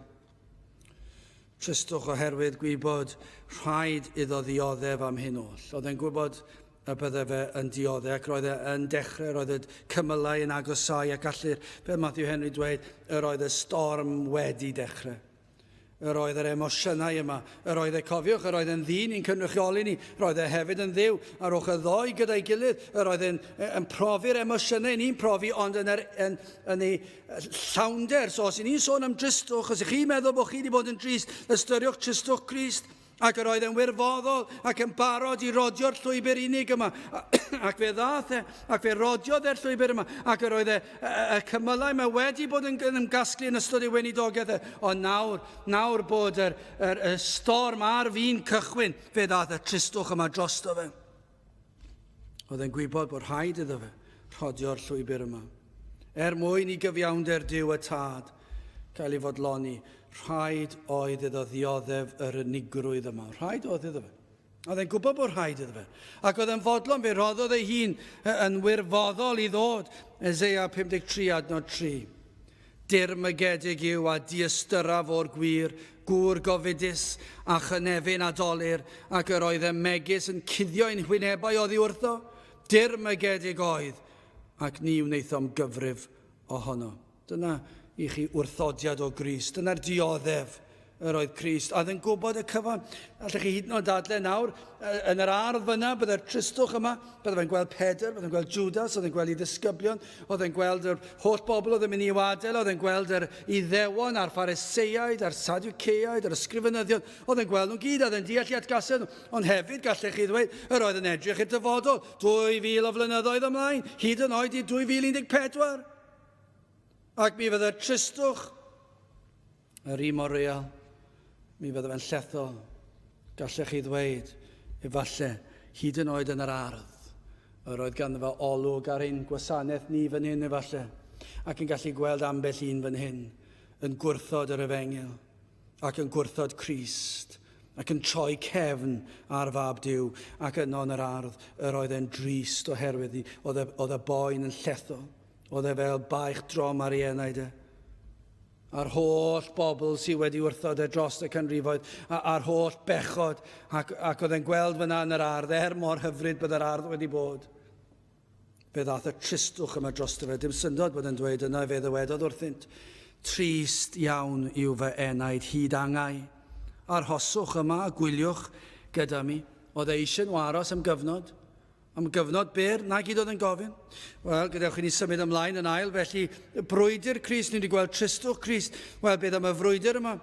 A: Tristwch oherwydd gwybod rhaid iddo ddioddef am hyn oll. Oedd e'n gwybod y byddai fe yn dioddef ac roedd e'n dechrau, roedd y cymylau yn agosau ac allir, fe Matthew Henry dweud, yr oedd y storm wedi dechrau. Yr oedd yr emosiynau yma, yr oedd cofiwch, yr oedd yn ddyn i'n cynrychioli ni, roedd hefyd yn ddiw ar ochr ddoi gyda'i gilydd, yr oedd yn profi'r emosiynau ni'n profi, ond yn ei llawnder. So os i ni'n sôn am dristwch, os ych chi'n meddwl bod chi wedi bod yn drist, ystyriwch tristwch Crist, ac yr oedd yn wirfoddol ac yn barod i rodio'r llwybr unig yma. Ac fe ddath ac fe rodiodd e'r llwybr yma. Ac yr oedd y cymylau yma wedi bod yn ymgasglu yn ystod ei weinidogaeth. Ond nawr bod yr storm ar fi'n cychwyn, fe ddath y tristwch yma drosto fe. Oedd e'n gwybod bod rhaid iddo fe rodio'r llwybr yma. Mwyn i gyfiawnder Duw y Tad cael ei fodloni, rhaid oedd iddo ddioddef yr unigrwydd yma. Rhaid oedd iddo fe. Oedd e'n gwybod bod rhaid iddo fe. Ac oedd e'n fodlon fe roddodd ei hun yn wirfoddol i ddod. Eseia 53:3. Dirmygedig yw a diystyraf o'r gwir, gŵr gofidus a chynefin adolir, ac yr oedd y megis yn cuddio ein hwynebau oddi wrtho. Dirmygedig oedd, ac ni wnaethom gyfrif ohono. Dyna i chi wrthodiad o Grist. Dyna'r dioddef yr oedd Crist. Oedd yn gwybod y cyfan. Allech chi hyd yn oed dadle nawr, yn yr ardd fyna, byddai'r tristwch yma, byddai fe'n gweld Pedr, byddai'n gweld Judas, oedd yn gweld ei ddisgyblion, oedd yn gweld yr holl bobl oedd yn mynd i wadel, oedd yn gweld yr Iddewon a'r Phariseiaid, a'r Sadwceaid, a'r ysgrifenyddion, oedd yn gweld nhw'n gyd, oedd yn deall i atgasedd nhw. Ond hefyd gallech chi ddweud, yr oedd yn edrych i'r dyfodol, 2000 o flynyddoedd ymlaen, hyd yn oed i 2014. Ac mi fydda'r tristwch, yr un mor real, mi fydda fe'n llethol. Gallech chi ddweud, efallai, hyd yn oed yn yr ardd. Yr oedd ganddo fe olwg ar ein gwasanaeth ni fan hyn, efallai. Ac yn gallu gweld ambell un fan hyn, yn gwrthod yr Efengil, ac yn gwrthod Crist, ac yn troi cefn ar fab Duw, ac yno yn yr ardd, yr oedd e'n drist oherwydd ni, oedd y boen yn llethol. Oedd e fel baich drom ar ei enau de. A'r holl bobl sydd wedi wrthod dros y canrifoedd, a'r holl bechod, ac oedd e'n gweld fyna yn yr ardd, mor hyfryd bydd yr ardd wedi bod. Fe ddath y tristwch yma dros fe. Dim syndod bod yn dweud yna fe ddywedodd wrthynt. Trist iawn yw fy enaid hyd angau. A'r hoswch yma, gwyliwch gyda mi. Oedd eisiau nhw aros am gyfnod. Am gyfnod byr, na gyd oedd yn gofyn. Wel, gadewch i ni symud ymlaen yn ail, felly brwydr Crist, ni wedi gweld tristwch Crist. Wel, beth am y frwydr yma?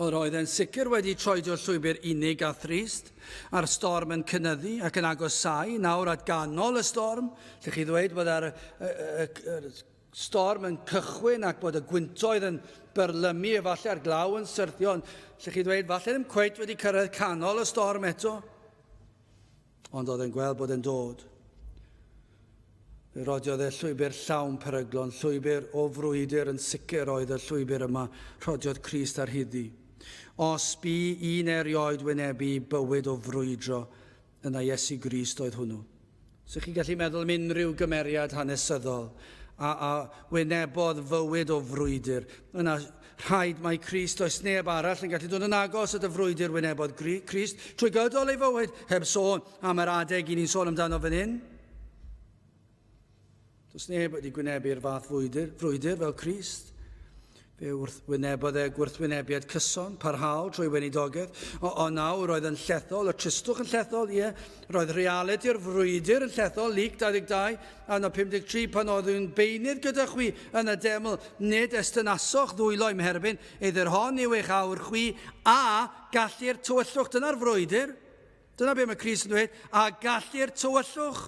A: Oedd e'n sicr wedi troedio'r llwybr unig a thrist, a'r storm yn cynyddu ac yn agosau, nawr at ganol y storm. Lle chi ddweud bod yr storm yn cychwyn ac bod y gwyntoedd yn byrlymu efallai ar glaw yn syrthio. Lle chi ddweud, falle ddim cweit wedi cyrraedd canol y storm eto. Ond oedd e'n gweld bod e'n dod. Fe rodiodd e llwybr llawn peryglon, llwybr o frwydr yn sicr oedd y llwybr yma, rodiodd Crist ar hyddi. Os bu un erioed wynebu bywyd o frwydro, yna Iesu Grist oedd hwnnw. So chi gallu meddwl am unrhyw gymeriad hanesyddol, a wynebodd fywyd o frwydr. Yna rhaid mae Crist, oes neb arall yn gallu dod yn agos at y frwydr wynebodd Crist, trwy gydol ei fywyd, heb sôn am yr adeg i ni'n sôn amdano fan hyn. Does neb wedi gwynebu'r fath frwydr fel Crist. Fe wynebodd e gwrthwynebiad cyson, parhaol trwy weinidogaeth. O nawr roedd yn llethol, y tristwch yn llethol, ie. Roedd realiti'r frwydr yn llethol, Luc 22, a 53, pan oedd yw'n beinydd gyda chwi yn y deml, nid estynasoch ddwylo im herbyn, iddyr hon yw eich awr chwi, a gallu'r tywyllwch, dyna'r frwydr. Dyna be mae Crist yn dweud, a gallu'r tywyllwch.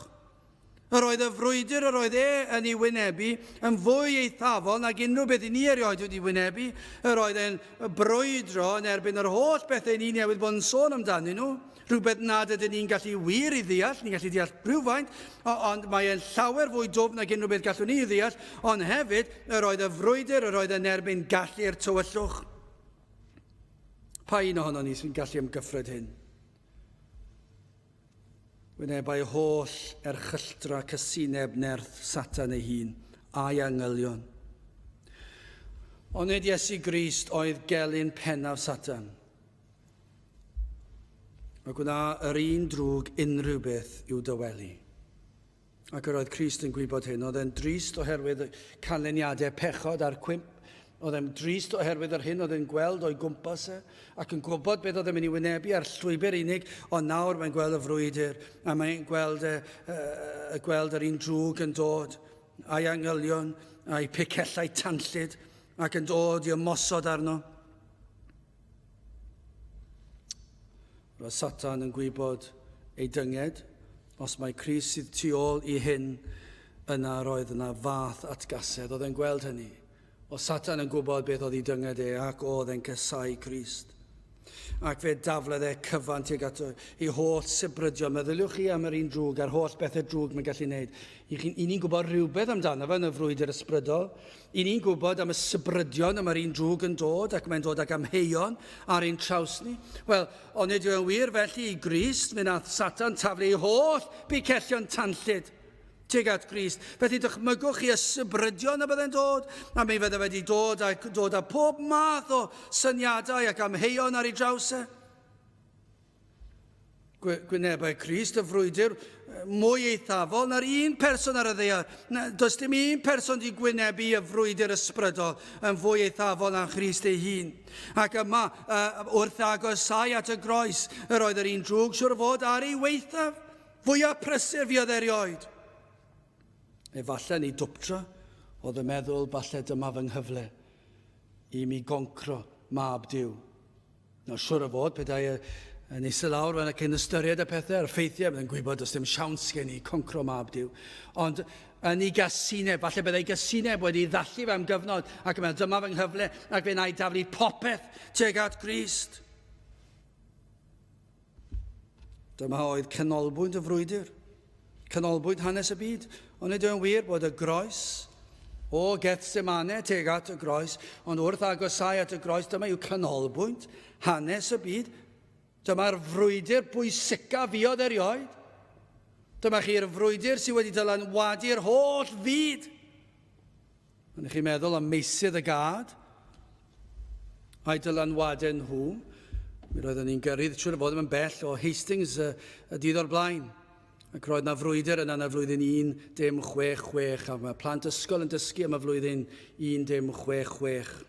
A: Yr oedd y frwydr, yr oedd yn ei wynebu, yn fwy eithafol nag unrhyw beth i ni erioed wedi wynebu. Yr oedd e'n brwydro yn erbyn yr holl bethau ni newydd bod yn sôn amdanyn nhw. Rhywbeth nad ydyn ni'n gallu wir i ddeall, ni'n gallu deall rhywfaint, ond mae e'n llawer fwy dwfn nag unrhyw beth gallwn ni i ddeall, ond hefyd, yr oedd y frwydr, yr oedd yn erbyn gallu'r tywyllwch. Pa un ohono ni sy'n gallu ymgyffred hyn? Wynebau holl erchylltra cysineb nerth Satan ei hun a'i angylion. Ond nid Iesu Grist oedd gelyn pennaf Satan. Ac gwna yr un drwg unrhyw beth i'w dywelu. Ac yr oedd Crist yn gwybod hyn. Oedd e'n drist oherwydd canlyniadau pechod a'r cwymp. Oedd e'n drist oherwydd yr hyn oedd e'n gweld o'i gwmpas ac yn gwybod beth oedd e'n mynd i wynebu ar llwybr unig, ond nawr mae'n gweld y frwydr a mae'n gweld yr un drwg yn dod a'i angylion a'i picellau tanllyd ac yn dod i ymosod arno. Roedd Satan yn gwybod ei dynged, os mae Crist sydd tu ôl i hyn, yna roedd yna fath atgasedd. Oedd e'n gweld hynny. O Satan yn gwybod beth oedd ei dynged ac oedd e'n cysau Crist. Ac fe daflodd cyfan tuag at ei holl sybrydion. Meddyliwch chi am yr un drwg, a'r holl bethau drwg mae'n gallu gwneud. I ni'n gwybod rhywbeth amdano fe yn y frwydr ysbrydol. I ni'n gwybod am y sybrydion am yr un drwg yn dod, ac mae'n dod ag amheuon ar ein traws ni. Wel, ond nid yw'n wir felly i Grist, fe nath Satan taflu ei holl bicellion tanllyd tuag at Grist. Felly dychmygwch chi y sybrydion y byddai'n dod, a mi fydde wedi dod â pob math o syniadau ac amheuon ar ei draws e. Gwynebau Crist, y frwydr, mwy eithafol na'r un person ar y ddaear. Does dim un person di gwynebu y frwydr ysbrydol yn fwy eithafol na'n Crist ei hun. Ac yma, wrth agosau at y groes, yr oedd yr un drwg siwr fod ar ei weithaf, fwyaf prysur fuodd erioed. Efallai ni dwptra, oedd yn meddwl falle dyma fy nghyfle i mi goncro mab Duw. Nawr siwr o fod, pedai yn eistedd lawr fan ac yn ystyried y pethau ar ffeithiau, byddai'n gwybod does dim siawns gen i concro mab Duw. Ond yn ei gasineb, falle byddai gasineb wedi ddallu fe am gyfnod ac yn meddwl dyma fy nghyfle ac fe wna i daflu popeth tuag at Grist. Dyma oedd canolbwynt y frwydr, canolbwynt hanes y byd. Ond nid yw'n wir bod y groes o Gethsemane tuag at y groes, ond wrth agosau at y groes, dyma yw canolbwynt hanes y byd. Dyma'r frwydr bwysicaf fuodd erioed. Dyma chi'r frwydr sydd wedi dylanwadu'r holl fyd. Ond chi'n meddwl am meysydd y gad a'i dylanwadau nhw. Mi roedden ni'n gyrraedd siwr o fod yn bell o Hastings y dydd o'r blaen. Ac roedd na frwydr yna flwyddyn 1966, a mae plant ysgol yn dysgu am y flwyddyn 1966.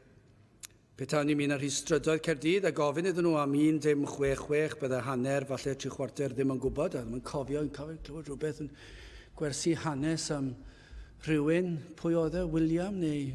A: Petawn ni'n mynd ar rhystrydoedd Caerdydd a gofyn iddyn nhw am 1966, bydde hanner, falle 3/4 ddim yn gwybod, a ddim yn cofio, yn clywed rhywbeth yn gwersi hanes am rhywun, pwy oedd e, William, neu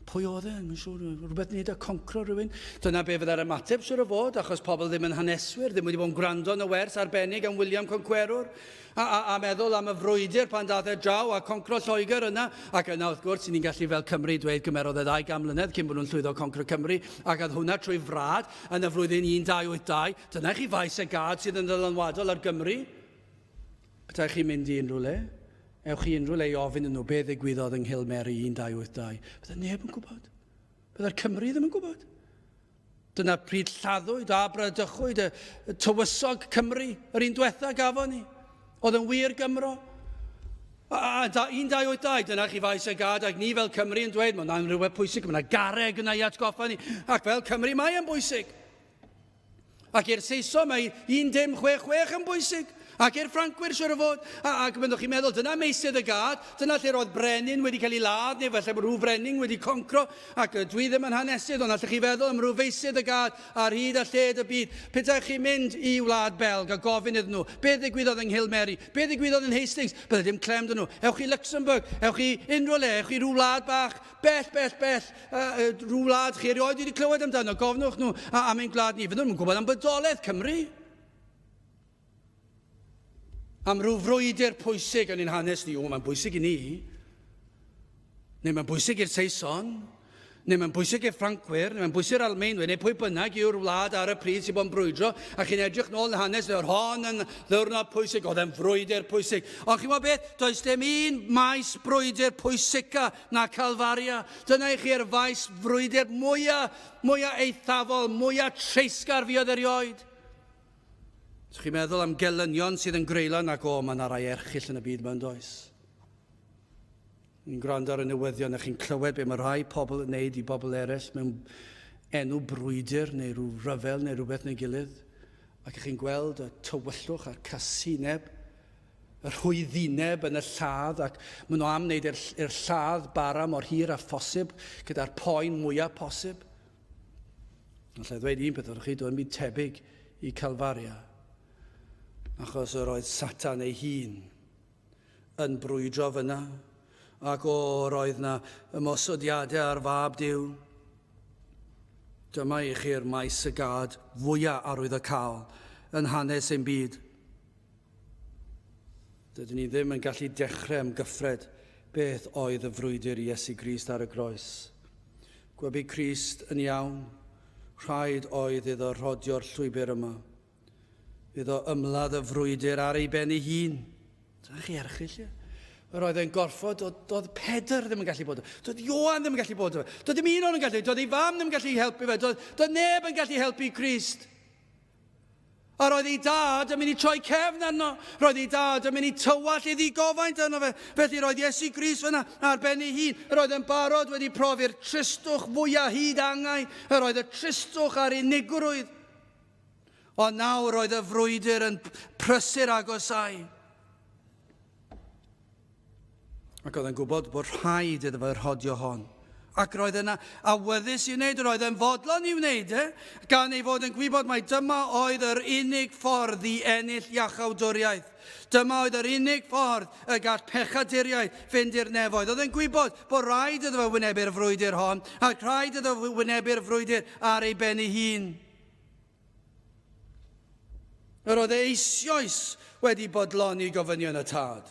A: pwy oedd e, yn siŵr, rhywbeth nid a concro rhywun. Dyna be fydda'r ymateb siwr o fod, achos pobl ddim yn haneswyr, ddim wedi bod yn gwrando yn y wers arbennig am William Concwerwr, a meddwl am y frwydr pan dath e draw a concro Lloegr yna, ac yna wrth gwrs, ni'n gallu fel Cymru dweud gymerodd e 2 mlynedd cyn bod nhw'n llwyddo concro Cymru, ac oedd hwnna trwy frad yn y flwyddyn 1282. Dyna chi faes y gad sydd yn dylanwadol ar Gymru. Bydda chi'n mynd i unrhyw le? Ewch chi unrhyw le i ofyn yn nhw beth ddigwyddodd yng Nghil Mary 1282. Bydda neb yn gwybod. Bydda'r Cymru ddim yn gwybod. Dyna pryd lladdwyd a bradychwyd y tywysog Cymru, yr un diwetha gafon ni. Oedd yn wir Gymro. A 1282, dyna chi faes y gad, ac ni fel Cymru yn dweud, mae yna'n rhywbeth pwysig, mae yna garreg yna i atgoffa ni. Ac fel Cymru mae yn bwysig. Ac i'r Saeson mae 1966 yn bwysig. Ac i'r Ffrancwyr siwr o fod, ac byddwch chi'n meddwl, dyna meysydd y gad, dyna lle roedd brenin wedi cael ei ladd, neu falle bod rhyw brenin wedi concro, ac dwi ddim yn hanesydd, ond allwch chi feddwl am rhyw feysydd y gad ar hyd a lled y byd. Pydach chi'n mynd i Wlad Belg a gofyn iddyn nhw, beth ddigwyddodd yng Nghil Mary, beth ddigwyddodd yn Hastings, bydde dim clem dyn nhw. Ewch chi Luxembourg, ewch chi unrhyw le, ewch chi rhyw wlad bach, bell, rhyw wlad chi erioed wedi clywed amdano, gofnwch nhw am ein gwlad ni. Fyddwn nhw'n gwybod am bydolaeth Cymru. Am rhyw frwydr pwysig yn ein hanes ni, mae'n bwysig i ni, neu mae'n bwysig i'r Saeson, Neu mae'n bwysig i'r Ffrancwyr, neu mae'n bwysig i'r Almaenwyr, neu pwy bynnag yw'r wlad ar y pryd sy'n bod yn brwydro, a chi'n edrych nôl yn hanes, o'r hon yn ddiwrnod pwysig, oedd e'n frwydr pwysig. Ond chi'n gwybod beth, does dim un maes brwydr pwysica na Calfaria. Dyna i chi'r faes frwydr mwyaf eithafol, mwyaf treisgar fi oedd erioed. So chi'n meddwl am gelynion sydd yn greulon ac mae yna rai erchill yn y byd mewn does. Ni'n gwrando ar y newyddion a chi'n clywed be mae rhai pobl yn neud i bobl eraill mewn enw brwydr neu rhyw ryfel neu rhywbeth neu gilydd. Ac chi'n gweld y tywyllwch a'r casineb, yr hwyddineb yn y lladd, ac maen nhw am wneud i'r lladd bara mor hir a phosib gyda'r poen mwyaf posib. Alla i ddweud un peth o'r chi, dwi'n byd tebyg i Calfaria, achos yr oedd Satan ei hun yn brwydro fyna, ac oedd na ymosodiadau ar fab Duw. Dyma i chi'r maes y gad fwyaf arwydd y cael yn hanes ein byd. Dydyn ni ddim yn gallu dechrau am gyffred beth oedd y frwydr i Iesu Grist ar y groes. Gwebu Crist yn iawn, rhaid oedd iddo rodio'r llwybr yma. Iddo ymladd y frwydr ar ei ben ei hun. Dyna chi erchill ie? Yr oedd e'n gorffod, doedd Pedr ddim yn gallu bod. Doedd Ioan ddim yn gallu bod. Doedd dim un o'n yn gallu. Doedd ei fam ddim yn gallu helpu fe. Doedd neb yn gallu helpu Crist. A roedd ei dad yn mynd i troi cefn arno. Roedd ei dad yn mynd i tywall iddi gofaint arno fe. Felly roedd Iesu Grist fyna ar ben ei hun. Roedd yn barod wedi profi'r tristwch fwyaf hyd angau. Roedd y tristwch ar unigrwydd. Ond nawr roedd y frwydr yn prysur agosau. Ac oedd e'n gwybod bod rhaid iddo fe'r hodio hon. Ac roedd yna awyddus i wneud, roedd e'n fodlon i wneud, gan ei fod yn gwybod mai dyma oedd yr unig ffordd i ennill iachawdwriaeth. Dyma oedd yr unig ffordd y gall pechaduriaeth fynd i'r nefoedd. Oedd e'n gwybod bod rhaid iddo fe wynebu'r frwydr hon, ac rhaid iddo fe wynebu'r frwydr ar ei ben ei hun. Yr oedd eisoes wedi bodloni gofynion y tad.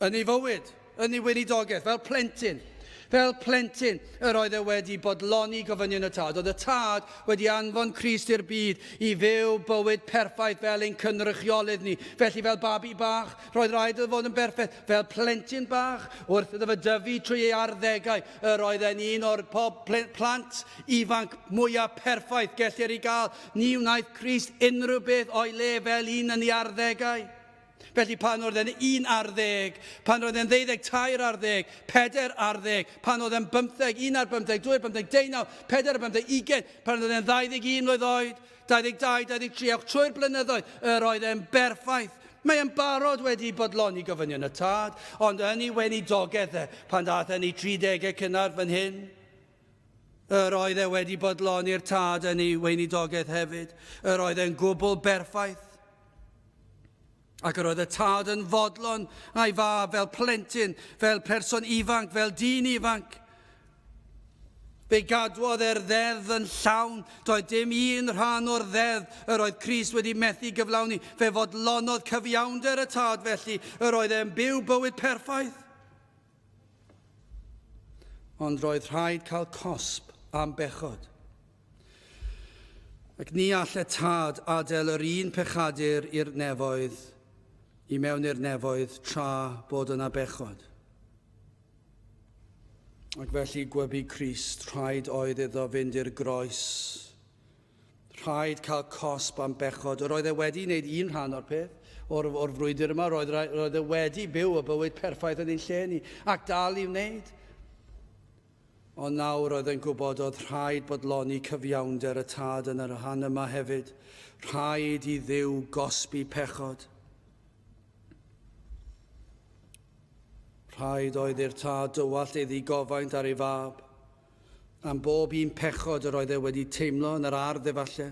A: Yn ei fywyd, yn ei weinidogaeth, fel plentyn. Fel plentyn, yr oedd e wedi bodloni gofynion y tad. Oedd y tad wedi anfon Crist i'r byd i fyw bywyd perffaith fel ein cynrychiolydd ni. Felly fel babi bach, roedd rhaid iddo fod yn berffaith. Fel plentyn bach, wrth iddo fe dyfu trwy ei arddegau, yr oedd e'n un o'r plant ifanc mwyaf perffaith gellir ei gael. Ni wnaeth Crist unrhyw beth o'i le fel un yn ei arddegau. Felly pan oedd e'n 11, pan oedd e'n 12 ar 10, 4 ar 10, pan oedd e'n 15, 1 ar 15, 2 ar 15, 19, 4 ar 15, 20, pan oedd e'n 21 mlwydd oed, 22, 23, trwy'r blynyddoedd, yr oedd e'n berffaith. Mae e'n barod wedi bodloni gofynion y tad, ond yn ei weinidogaeth pan dath e'n ei 30 cynnar fan hyn, yr oedd e wedi bodloni'r tad yn ei weinidogaeth hefyd, yr oedd e'n gwbl berffaith. Ac yr oedd y tad yn fodlon a'i fab fel plentyn, fel person ifanc, fel dyn ifanc. Fe gadwodd e'r ddeddf yn llawn, doedd dim un rhan o'r ddeddf yr oedd Crist wedi methu gyflawni. Fe fodlonodd cyfiawnder y tad felly, yr oedd e'n byw bywyd perffaith. Ond roedd rhaid cael cosb am bechod. Ac ni all y tad adael yr un pechadur i'r nefoedd, i mewn i'r nefoedd tra bod yna bechod. Ac felly gwebu Crist, rhaid oedd iddo fynd i'r groes. Rhaid cael cosb am bechod. Roedd e wedi wneud un rhan o'r peth o'r frwydr yma. Roedd e wedi byw y bywyd perffaith yn ein lle ni, ac dal i wneud. Ond nawr oedd e'n gwybod oedd rhaid bodloni cyfiawnder y tad yn yr rhan yma hefyd. Rhaid i Dduw gosbi pechod. Rhaid oedd i'r tad dywallt iddi gofaint ar ei fab. Am bob un pechod yr oedd e wedi teimlo yn yr ardd efallai,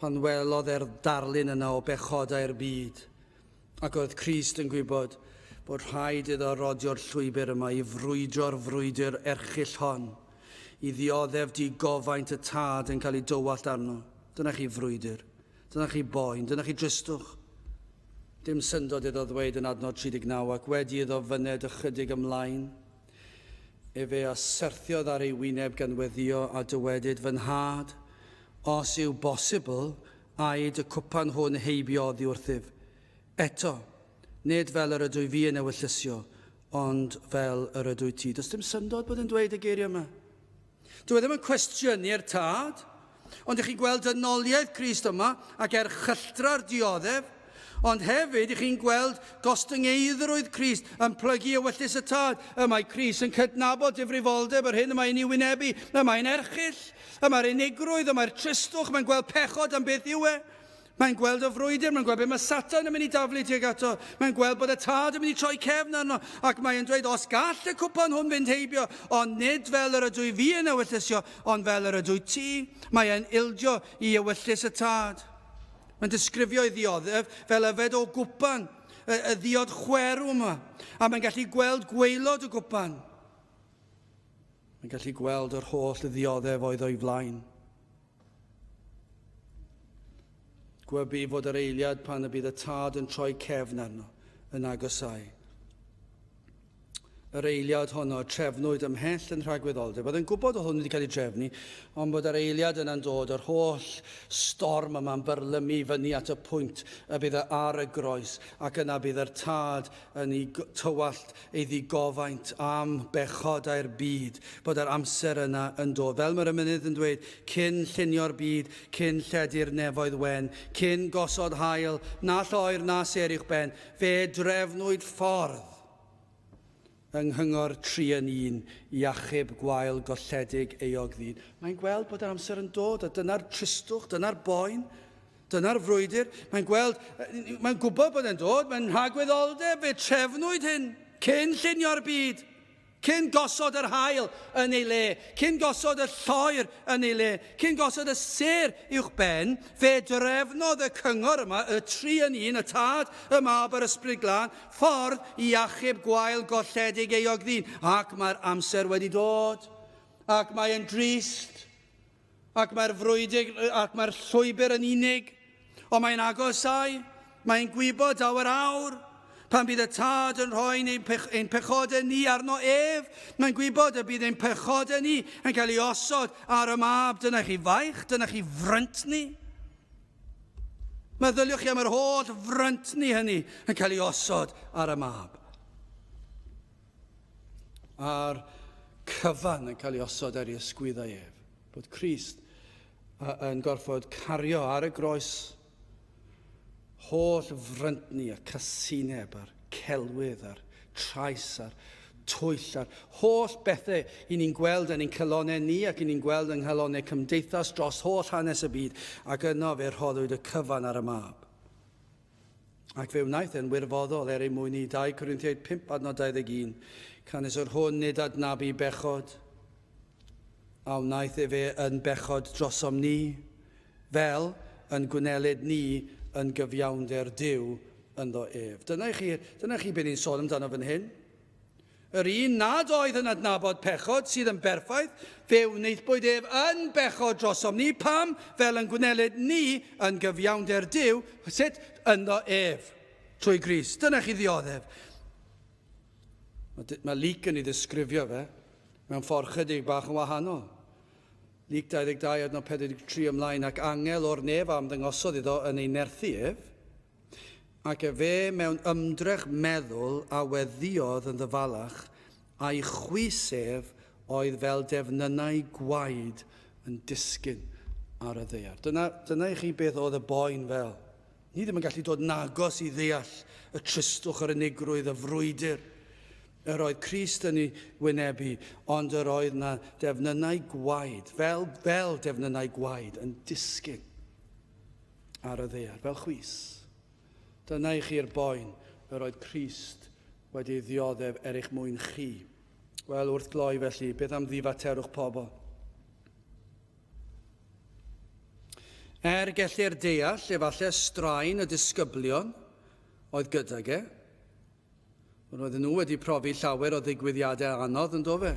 A: pan welodd e'r darlun yna o bechodau'r byd. Ac oedd Crist yn gwybod bod rhaid iddo rodio'r llwybr yma i frwydro'r frwydr erchill hon, i ddioddef di gofaint y tad yn cael ei dywallt arno. Dyna chi frwydr, dyna chi boen, dyna chi dristwch. Dim syndod iddo ddweud yn adnod 39 ac wedi iddo fyned ychydig ymlaen. Fe aserthiodd ar ei wyneb gan weddio a dywedyd fy nhad, os yw bosibl, aid y cwpan hwn heibio oddi wrthyf. Eto, nid fel yr ydw fi yn ewyllysio, ond fel yr ydw ti. Does dim syndod bod yn dweud y geiriau yma. Dwi ddim yn cwestiynu'r tad, ond ych chi'n gweld dynoliaeth Crist yma ac erchylltra'r dioddef, ond hefyd ych chi'n gweld gostyngeidrwydd Crist yn plygu ewyllus y tad. Y mae Crist yn cydnabod difrifoldeb yr hyn y mae'n ei wynebu. Y mae'n erchyll, y mae'r unigrwydd, y mae'r tristwch, mae'n gweld pechod am beth yw e. Mae'n gweld y frwydr, mae'n gweld beth mae Satan yn mynd i daflu tuag ato. Mae'n gweld bod y tad yn mynd i troi cefn arno. Ac mae'n dweud, os gall y cwpan hwn fynd heibio, ond nid fel yr ydw fi yn ewyllysio, ond fel yr ydw ti. Mae'n ildio i ewyllus y tad. Mae'n disgrifio ei ddioddef fel yfed o gwpan, y ddiod chwerw yma. A mae'n gallu gweld gwaelod y gwpan. Mae'n gallu gweld yr holl ddioddef oedd o'i flaen. Gwybi fod yr eiliad pan y bydd y tad yn troi cefn arno yn agosau. Yr eiliad honno trefnwyd ymhell yn rhagwyddoldeb. Oedd yn gwybod o hwn wedi cael ei trefnu, ond bod yr eiliad yna'n dod, yr holl storm yma'n byrlymu fyny at y pwynt y bydd ar y groes, ac yna bydd yr tad yn ei tywallt ei ddigofaint am bechod â'r byd, bod yr amser yna yn dod. Fel mae'r ymunydd yn dweud, cyn llunio'r byd, cyn lledu'r nefoedd wen, cyn gosod hael, na lloer na ser uwchben, fe drefnwyd ffordd yng nghyngor 3-1 i achub gwael golledig eog ddyn. Mae'n gweld bod yr amser yn dod, a dyna'r tristwch, dyna'r boen, dyna'r frwydr. Mae'n gwybod bod yn dod, mae'n rhagwyddoldeb, fe trefnwyd hyn, cyn llunio'r byd, cyn gosod yr hael yn ei le, cyn gosod y lloer yn ei le, cyn gosod y ser uwchben, fe drefnodd y cyngor yma, y 3-1, y tad, y mab a'r ysbryd glân, ffordd i achub gwael golledig eog ddyn. Ac mae'r amser wedi dod, ac mae'n drist, ac mae'r frwydig, ac mae'r llwybr yn unig, ond mae'n agosau, mae'n gwybod awyr awr, pan bydd y tad yn rhoi ein pechodau ni arno ef, mae'n gwybod y bydd ein pechodau ni yn cael ei osod ar y mab. Dyna chi faich, dyna chi frynt ni. Meddyliwch chi am yr holl frynt ni hynny yn cael ei osod ar y mab. A'r cyfan yn cael ei osod ar ei ysgwyddau ef. Bod Crist yn gorfod cario ar y groes holl frynt ni, a'r casineb, a'r celwydd, a'r trais, a'r twyll, a'r holl bethau i ni'n gweld yn ein cylonau ni ac i ni'n gweld yng nghalonau cymdeithas dros holl hanes y byd, ac yno fe rhoddwyd y cyfan ar y mab. Ac fe wnaeth e'n wirfoddol ei mwyn i 2 Corinthiaid 5:21, canes yr hwn nid adnabu bechod, a wnaeth fe yn bechod drosom ni, fel yn gwneled ni yn gyfiawnder Duw ynddo ef. Dyna chi beth ni'n sôn amdano fan hyn. Yr un nad oedd yn adnabod pechod sydd yn berffaith, fe wneithbwyd ef yn bechod drosom ni, pam fel yn gwneled ni yn gyfiawnder Duw, sut ynddo ef, trwy Grist. Dyna chi ddioddef. Mae Luc yn ei ddisgrifio fe mewn ffordd chydig bach yn wahanol. Luc 22:43 ymlaen, ac angel o'r nef ymddangosodd iddo yn ei nerthu ef, ac fe mewn ymdrech meddwl a weddiodd yn ddefalach, a'i chwisef oedd fel defnynnau gwaed yn disgyn ar y ddaear. Dyna i chi beth oedd y boen fel. Ni ddim yn gallu dod nagos i ddeall y tristwch, yr unigrwydd, y frwydr. Yr oedd Crist yn ei wynebu, ond yr oedd na defnynnau gwaed, fel defnynnau gwaed yn disgyn ar y ddaear, fel chwys. Dyna i chi'r boen, yr oedd Crist wedi ddioddef eich mwyn chi. Wel, wrth gloi felly, beth am ddifaterwch pobl? Gellir deall, efallai straen y disgyblion oedd gydag e, roedden nhw wedi profi llawer o ddigwyddiadau anodd yn dofe.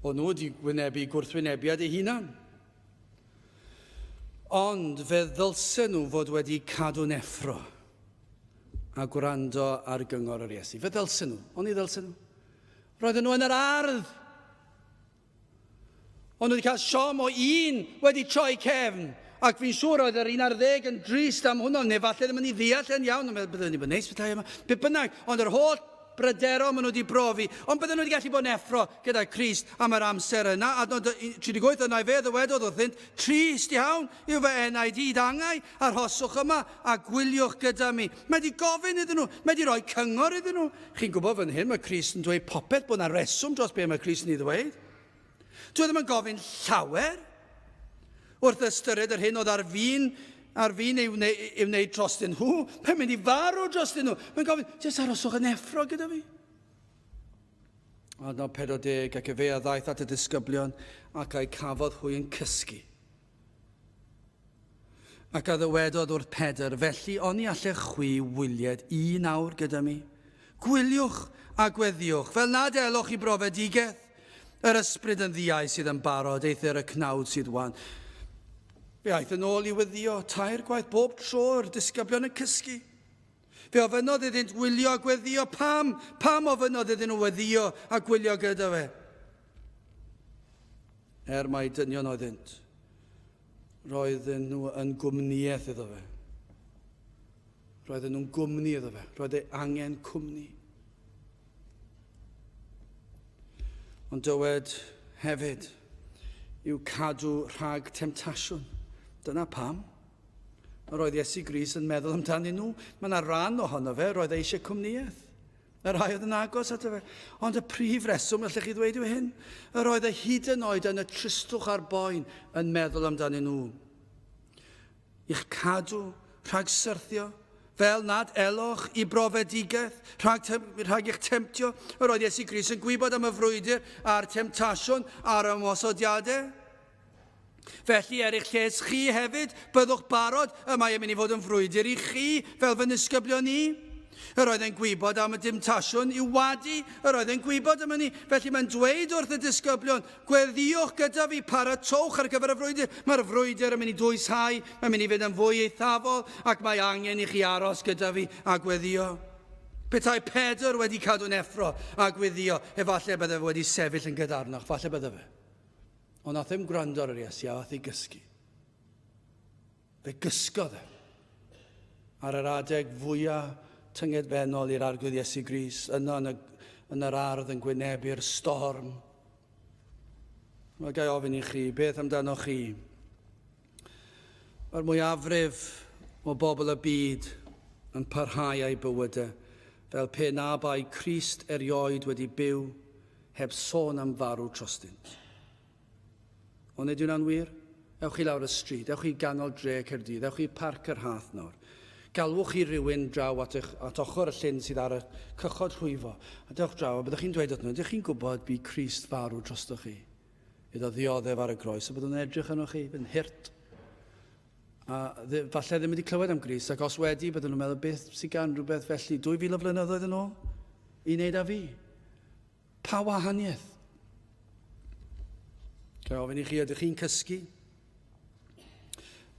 A: O'n nhw wedi wynebu gwrthwynebiad eu hunan. Ond fe ddylsen nhw fod wedi cadw'n effro a gwrando ar gyngor yr Iesu. Fe ddylsen nhw. Ond i ddylsen nhw. Roedden nhw yn yr ardd Ond nhw wedi cael siom o un wedi troi cefn. Ac fi'n siŵr oedd yr 11 yn drist am hwnnw, neu falle ddim yn ei ddeall yn iawn, ond byddwn ni bod neis bethau yma. Be bynnag, ond yr holl bryderon maen nhw wedi brofi, ond bydden nhw wedi gallu bod yn effro gyda Crist am yr amser yna. A 38 yna i fe ddywedodd wrthynt, trist iawn yw fe enaid i dangau a'r hoswch yma a gwyliwch gyda mi. Mae wedi gofyn iddyn nhw, mae wedi rhoi cyngor iddyn nhw. Chi'n gwybod fan hyn, mae Crist yn dweud popeth bod yna reswm dros be mae Crist yn ei ddweud. Dwi ddim yn gofyn llawer wrth ystyried yr hyn oedd ar fi'n ei wneud drostyn nhw. Mae'n mynd i farw drostyn nhw. Mae'n gofyn, jyst aroswch yn effro gyda fi. A 40 ac fe a ddaeth at y disgyblion ac a'i cafodd hwy yn cysgu. Ac a ddywedodd wrth Pedr, felly oni allech chwi wyliad 1 awr gyda mi. Gwyliwch a gweddiwch, fel nad elwch i brofedigaeth. Yr ysbryd yn ddiau sydd yn barod, eithir y cnawd sydd wan. Fe aeth yn ôl i weddio 2 gwaith bob tro yr disgyblion yn cysgu. Fe ofynodd iddynt wylio a gweddio. Pam ofynodd iddyn nhw weddio a gwylio gyda fe? Mai dynion oeddynt, roedden nhw yn gwmniaeth iddo fe. Roedden nhw'n gwmni iddo fe. Roedd ei angen cwmni. Ond dywed hefyd yw cadw rhag temtasiwn. Dyna pam. Roedd Iesu Grist yn meddwl amdanyn nhw. Mae yna ran ohono fe, roedd eisiau cwmniaeth. Y rhai oedd yn agos ato fe. Ond y prif reswm, allech chi ddweud yw hyn, roedd e hyd yn oed yn y tristwch a'r boen yn meddwl amdanyn nhw. I'ch cadw rhag syrthio, fel nad elwch i brofedigaeth, rhag eich temtio. Roedd Iesu Grist yn gwybod am y frwydr a'r temtasiwn a'r ymosodiadau. Felly eich lles chi hefyd, byddwch barod, y mae yn mynd i fod yn frwydr i chi fel fy nisgyblion ni. Yr oedd e'n gwybod am y temtasiwn i'w wadu, yr oedd e'n gwybod am hynny. Felly mae'n dweud wrth y disgyblion, gweddiwch gyda fi, paratowch ar gyfer y frwydr. Mae'r frwydr yn mynd i dwysau, mae'n mynd i fynd yn fwy eithafol, ac mae angen i chi aros gyda fi a gweddio. Petai Pedr wedi cadw'n effro a gweddio, efallai bydde fe wedi sefyll yn gydarnach, falle bydde fe. Ond nath ddim gwrando ar yr Iesu, a nath ei gysgu. Fe gysgodd e ar yr adeg fwyaf tyngedfennol i'r arglwydd Iesu Grist, yna yn yr ardd yn gwynebu'r storm. Mae gai ofyn i chi, beth amdano chi? Mae'r mwyafrif o bobl y byd yn parhau ei bywydau, fel pe na bai Crist erioed wedi byw heb sôn am farw trostynt. Ond nid yw'n wir? Ewch chi lawr y stryd, ewch chi ganol dre Caerdydd, ewch chi Parc yr Rhath nawr. Galwch chi rhywun draw at ochr y llyn sydd ar y cychod rhwyfo. A dewch draw, a byddwch chi'n dweud wrthyn nhw, ydych chi'n gwybod bu Crist farw drostoch chi? Iddo ddioddef ar y groes, a byddwn edrych arnoch chi, yn hirt. A falle ddim wedi clywed am Crist, ac os wedi, byddwn nhw'n meddwl beth sy'n gan rhywbeth felly 2000 o flynyddoedd yn ôl i wneud â fi. Pa wahaniaeth? Gai ofyn i chi, ydych chi'n cysgu?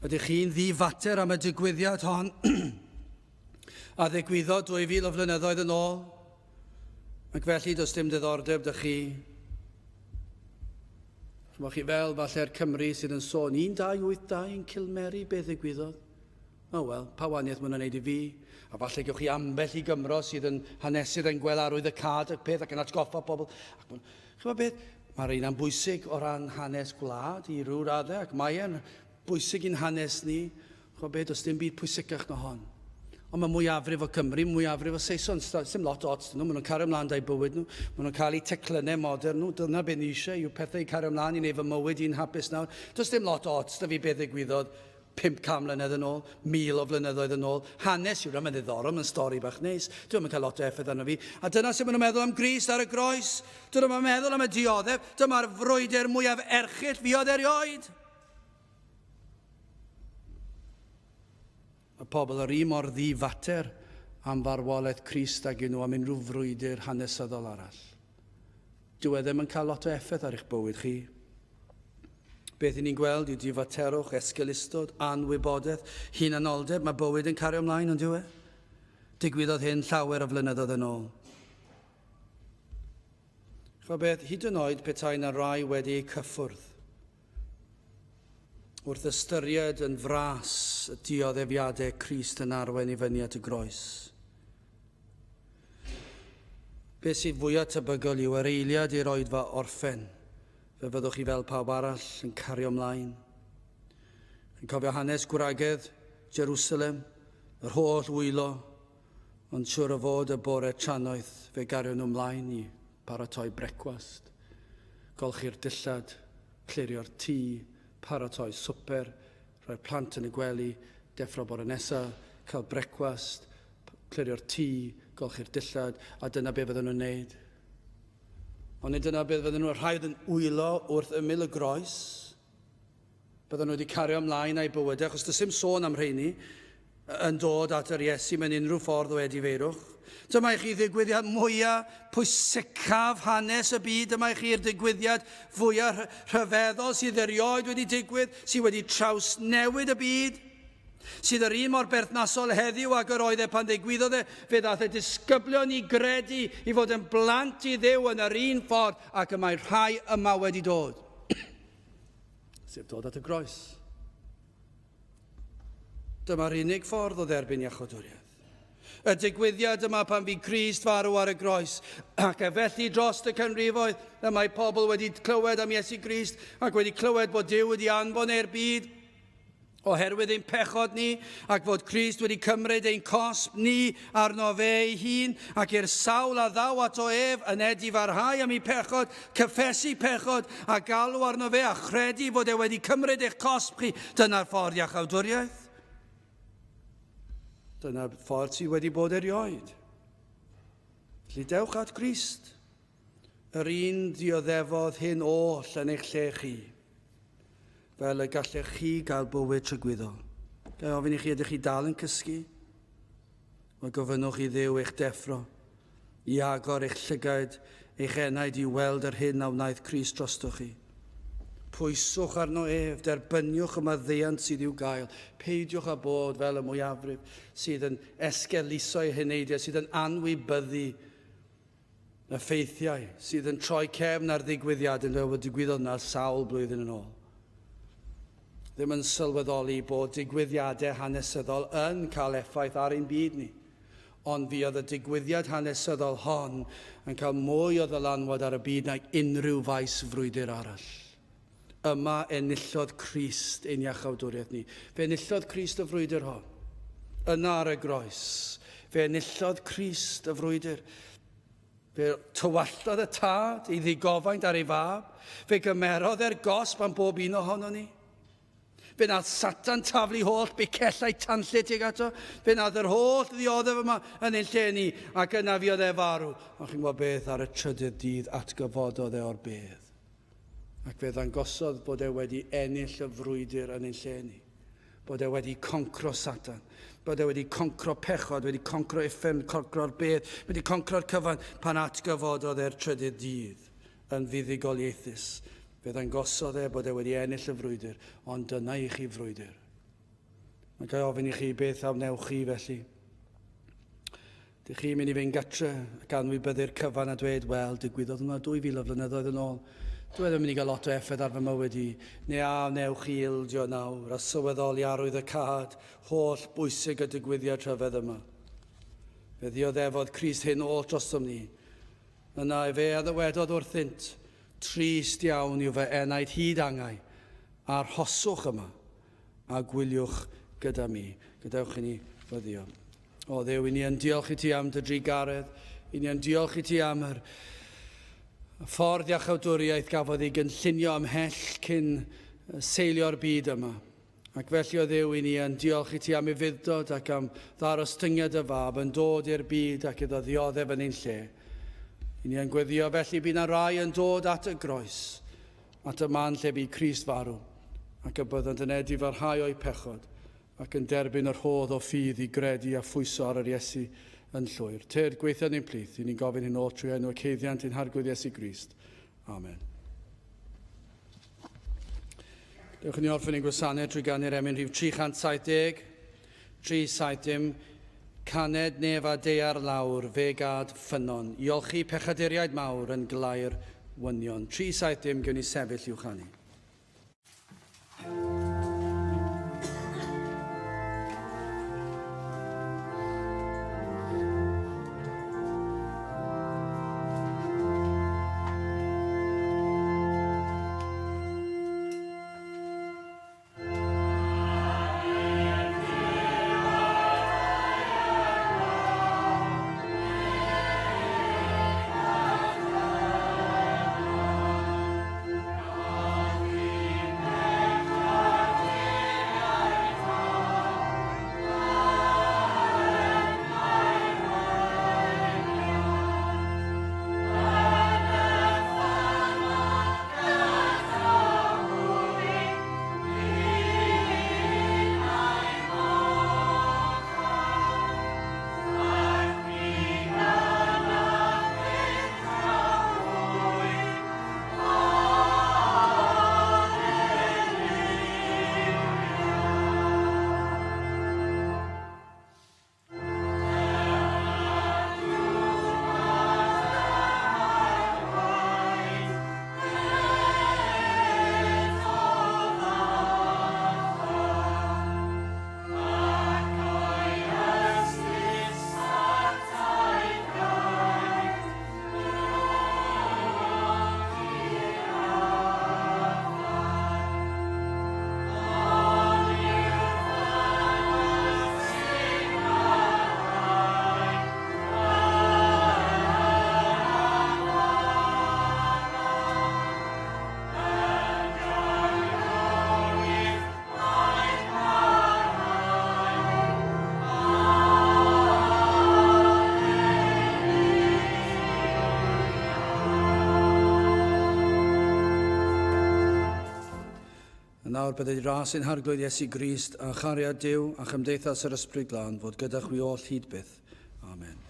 A: Ydych chi'n ddifater am y digwyddiad hon a ddigwyddodd 2000 o flynyddoedd yn ôl? Ac felly does dim diddordeb dych chi. Mae chi fel falle'r Cymru sydd yn sôn 1282 yn Cilmeri, beth ddigwyddodd? O wel, pa waniaeth mae'n gwneud i fi? A falle gewch chi ambell i Gymro sydd yn hanesydd yn gwelarwydd y cad ac peth ac yn atgoffa pobl. Chyfa beth? Mae'r un am bwysig o ran hanes gwlad i ryw raddau, ac mae e'n bwysig i'n hanes ni. Chyfa beth, does dim byd pwysicach na hon. Ond mae mwyafrif o Cymru, mwyafrif o Saeson, dim lot o ots nhw, maen nhw'n cario ymlaen da'i bywyd nhw, maen nhw'n cael eu teclynau modern nhw, dyna beth ni eisiau, yw pethau i cario ymlaen i wneud fy mywyd i'n hapus nawr. Does dim lot o ots, da fi beth ddigwyddodd 500 mlynedd yn ôl, 1000 o flynyddoedd yn ôl. Hanes yw'r yn ddiddorol, mae'n stori bach neis. Dwi'n cael lot o effaith arno fi. A dyna sut maen nhw'n meddwl am Grist ar y groes. Dyna maen meddwl am y dioddef. Dyma'r frwydr mwyaf erchyll fuodd erioed. Y pobl yr un mor ddifater am farwolaeth Crist ag nhw am unrhyw frwydr hanesyddol arall. Dyw e ddim yn cael lot o effaith ar eich bywyd chi. Beth i ni'n gweld yw difaterwch, esgylistod, anwybodaeth, hunanoldeb, mae bywyd yn cario ymlaen, ond dyw e? Digwyddodd hyn llawer o flynyddoedd yn ôl. Chwa beth, hyd yn oed petai na rai wedi eu cyffwrdd wrth ystyried yn fras y dioddefiadau Crist yn arwain i fyny at y groes. Be sydd fwyaf tebygol yw yr eiliad i'r oedfa orffen, fe fyddwch chi fel pawb arall yn cario ymlaen. Yn cofio hanes gwragedd Jerusalem, yr holl wylo, ond siwr o fod y bore tranoeth fe gario nhw ymlaen i paratoi brecwast, golchi'r dillad, clirio'r tŷ, paratoi swper, rhoi'r plant yn y gwely, deffro bore nesaf, cael brecwast, clirio'r tŷ, golchi'r dillad, a dyna be fydden nhw'n wneud. Ond nid dyna be fydden nhw'n rhaid yn wylo wrth ymyl y groes, bydden nhw wedi cario ymlaen â'i bywydau, achos does dim sôn am rheini yn dod at yr Iesu mewn unrhyw ffordd wedi feirwch. Dyma i chi ddigwyddiad mwyaf pwysicaf hanes y byd. Dyma i chi'r digwyddiad fwyaf rhyfeddol sydd erioed wedi digwydd, sydd wedi trawsnewid y byd, sydd yr un mor berthnasol heddiw ag yr oedd e pan ddigwyddodd e, fe ddaeth e disgyblion i gredu i fod yn blant i Dduw yn yr un ffordd, ac y mae rhai yma wedi dod. Sef dod at y groes. Dyma'r unig ffordd o dderbyn iachawdwriaeth. Y digwyddiad yma pan fu Crist farw ar y groes, ac felly dros y canrifoedd, y mae pobl wedi clywed am Iesu Crist, ac wedi clywed bod Duw wedi anfon e'r byd, oherwydd ein pechod ni, ac fod Crist wedi cymryd ein cosb ni arno fe ei hun, ac i'r sawl a ddaw at o ef yn edifarhau am ei pechod, cyffesu pechod, a galw arno fe a chredu fod e wedi cymryd eich cosb chi. Dyna'r ffordd iachawdwriaeth. Dyna'r ffordd sydd wedi bod erioed. Felly dewch at Crist, yr un dioddefodd hyn oll yn eich lle chi, fel y gallech chi gael bywyd trygwyddol. Gai ofyn i chi ydych chi dal yn cysgu? Mae gofynnwch i Dduw eich deffro, i agor eich llygaid, eich enaid i weld yr hyn a wnaeth Crist drostoch chi. Pwyswch arno ef, derbyniwch y maddeuant sydd i'w gael. Peidiwch â bod fel y mwyafrif sydd yn esgeluso eu heneidiau, sydd yn anwybyddu y ffeithiau, sydd yn troi cefn ar ddigwyddiad yn dweud digwyddodd yna sawl blwyddyn yn ôl. Ddim yn sylweddoli bod digwyddiadau hanesyddol yn cael effaith ar ein byd ni. Ond fi oedd y digwyddiad hanesyddol hon yn cael mwy o ddylanwad ar y byd nag unrhyw faes frwydr arall. Yma enillodd Crist ein iachawdwriaeth ni. Fe enillodd Crist y frwydr hon. Yna ar y groes. Fe enillodd Crist y frwydr. Fe tywallodd y tad i ddigofaint ar ei fab. Fe gymerodd e'r gosb am bob un ohono ni. Fe nath Satan taflu holl bicellau tanllyd tuag ato. Fe nath yr holl ddioddef yma yn ein lle ni, ac yna fi oedd e farw. A chi'n gwybod beth, ar y trydydd dydd atgyfododd e o'r bedd. Ac fe ddangosodd bod e wedi ennill y frwydr yn ein lle ni. Bod e wedi concro Satan. Bod e wedi concro pechod, wedi concro uffern, concro'r bedd, wedi concro'r cyfan pan atgyfododd e'r trydydd dydd yn fuddugoliaethus. Fe ddangosodd e bod e wedi ennill y frwydr, ond dyna i chi frwydr. Mae gael ofyn i chi beth awnewch chi felly. Dych chi'n mynd i fynd gatre ac anwybyddu'r cyfan a dweud, wel, digwyddodd hwnna 2000 o flynyddoedd yn ôl. Dwi ddim yn mynd i gael lot o effaith ar fy mywyd i. Neu newch chi ildio nawr a sylweddoli arwydd y cad holl bwysig y digwyddiad rhyfedd yma. Fe ddioddefodd Crist hyn oll drosom ni. Yna fe a ddywedodd wrthynt, trist iawn yw fy enaid hyd angau a'r hoswch yma a gwyliwch gyda mi. Gadewch i ni fyddio. O Dduw, i ni yn diolch i ti am dy drigaredd. I ni yn diolch i ti am yr ffordd iachawdwriaeth gafodd ei gynllunio ymhell cyn seilio'r byd yma. Ac felly o Dduw, i ni yn diolch i ti am ei fuddod ac am ddarostyngiad y fab yn dod i'r byd ac iddo ddioddef yn ein lle. I ni yn gweddio felly bydd yna rai yn dod at y groes, at y man lle bu Crist farw, ac y byddant yn edifarhau o'i pechod ac yn derbyn yr hodd o ffydd i gredu a phwyso ar yr Iesu yn llwyr. Tyd gweithio ni'n plith, i ni'n gofyn hyn oll trwy enw y ceiddiant i'n hargwyd Iesu Grist. Amen. Dewch ni orffen i'n gwasanaeth trwy gannu'r emyn rhif 370, 370, caned nef a dear lawr, fe gad ffynon, iolchi pechaduriaid mawr yn glau'r wynion. 370, gewn ni sefyll i'w chanu. A nawr byddai ras yn harglwydd Iesu Grist a chariad Duw a chymdeithas yr Ysbryd Glân fod gyda chwi all hyd byth. Amen.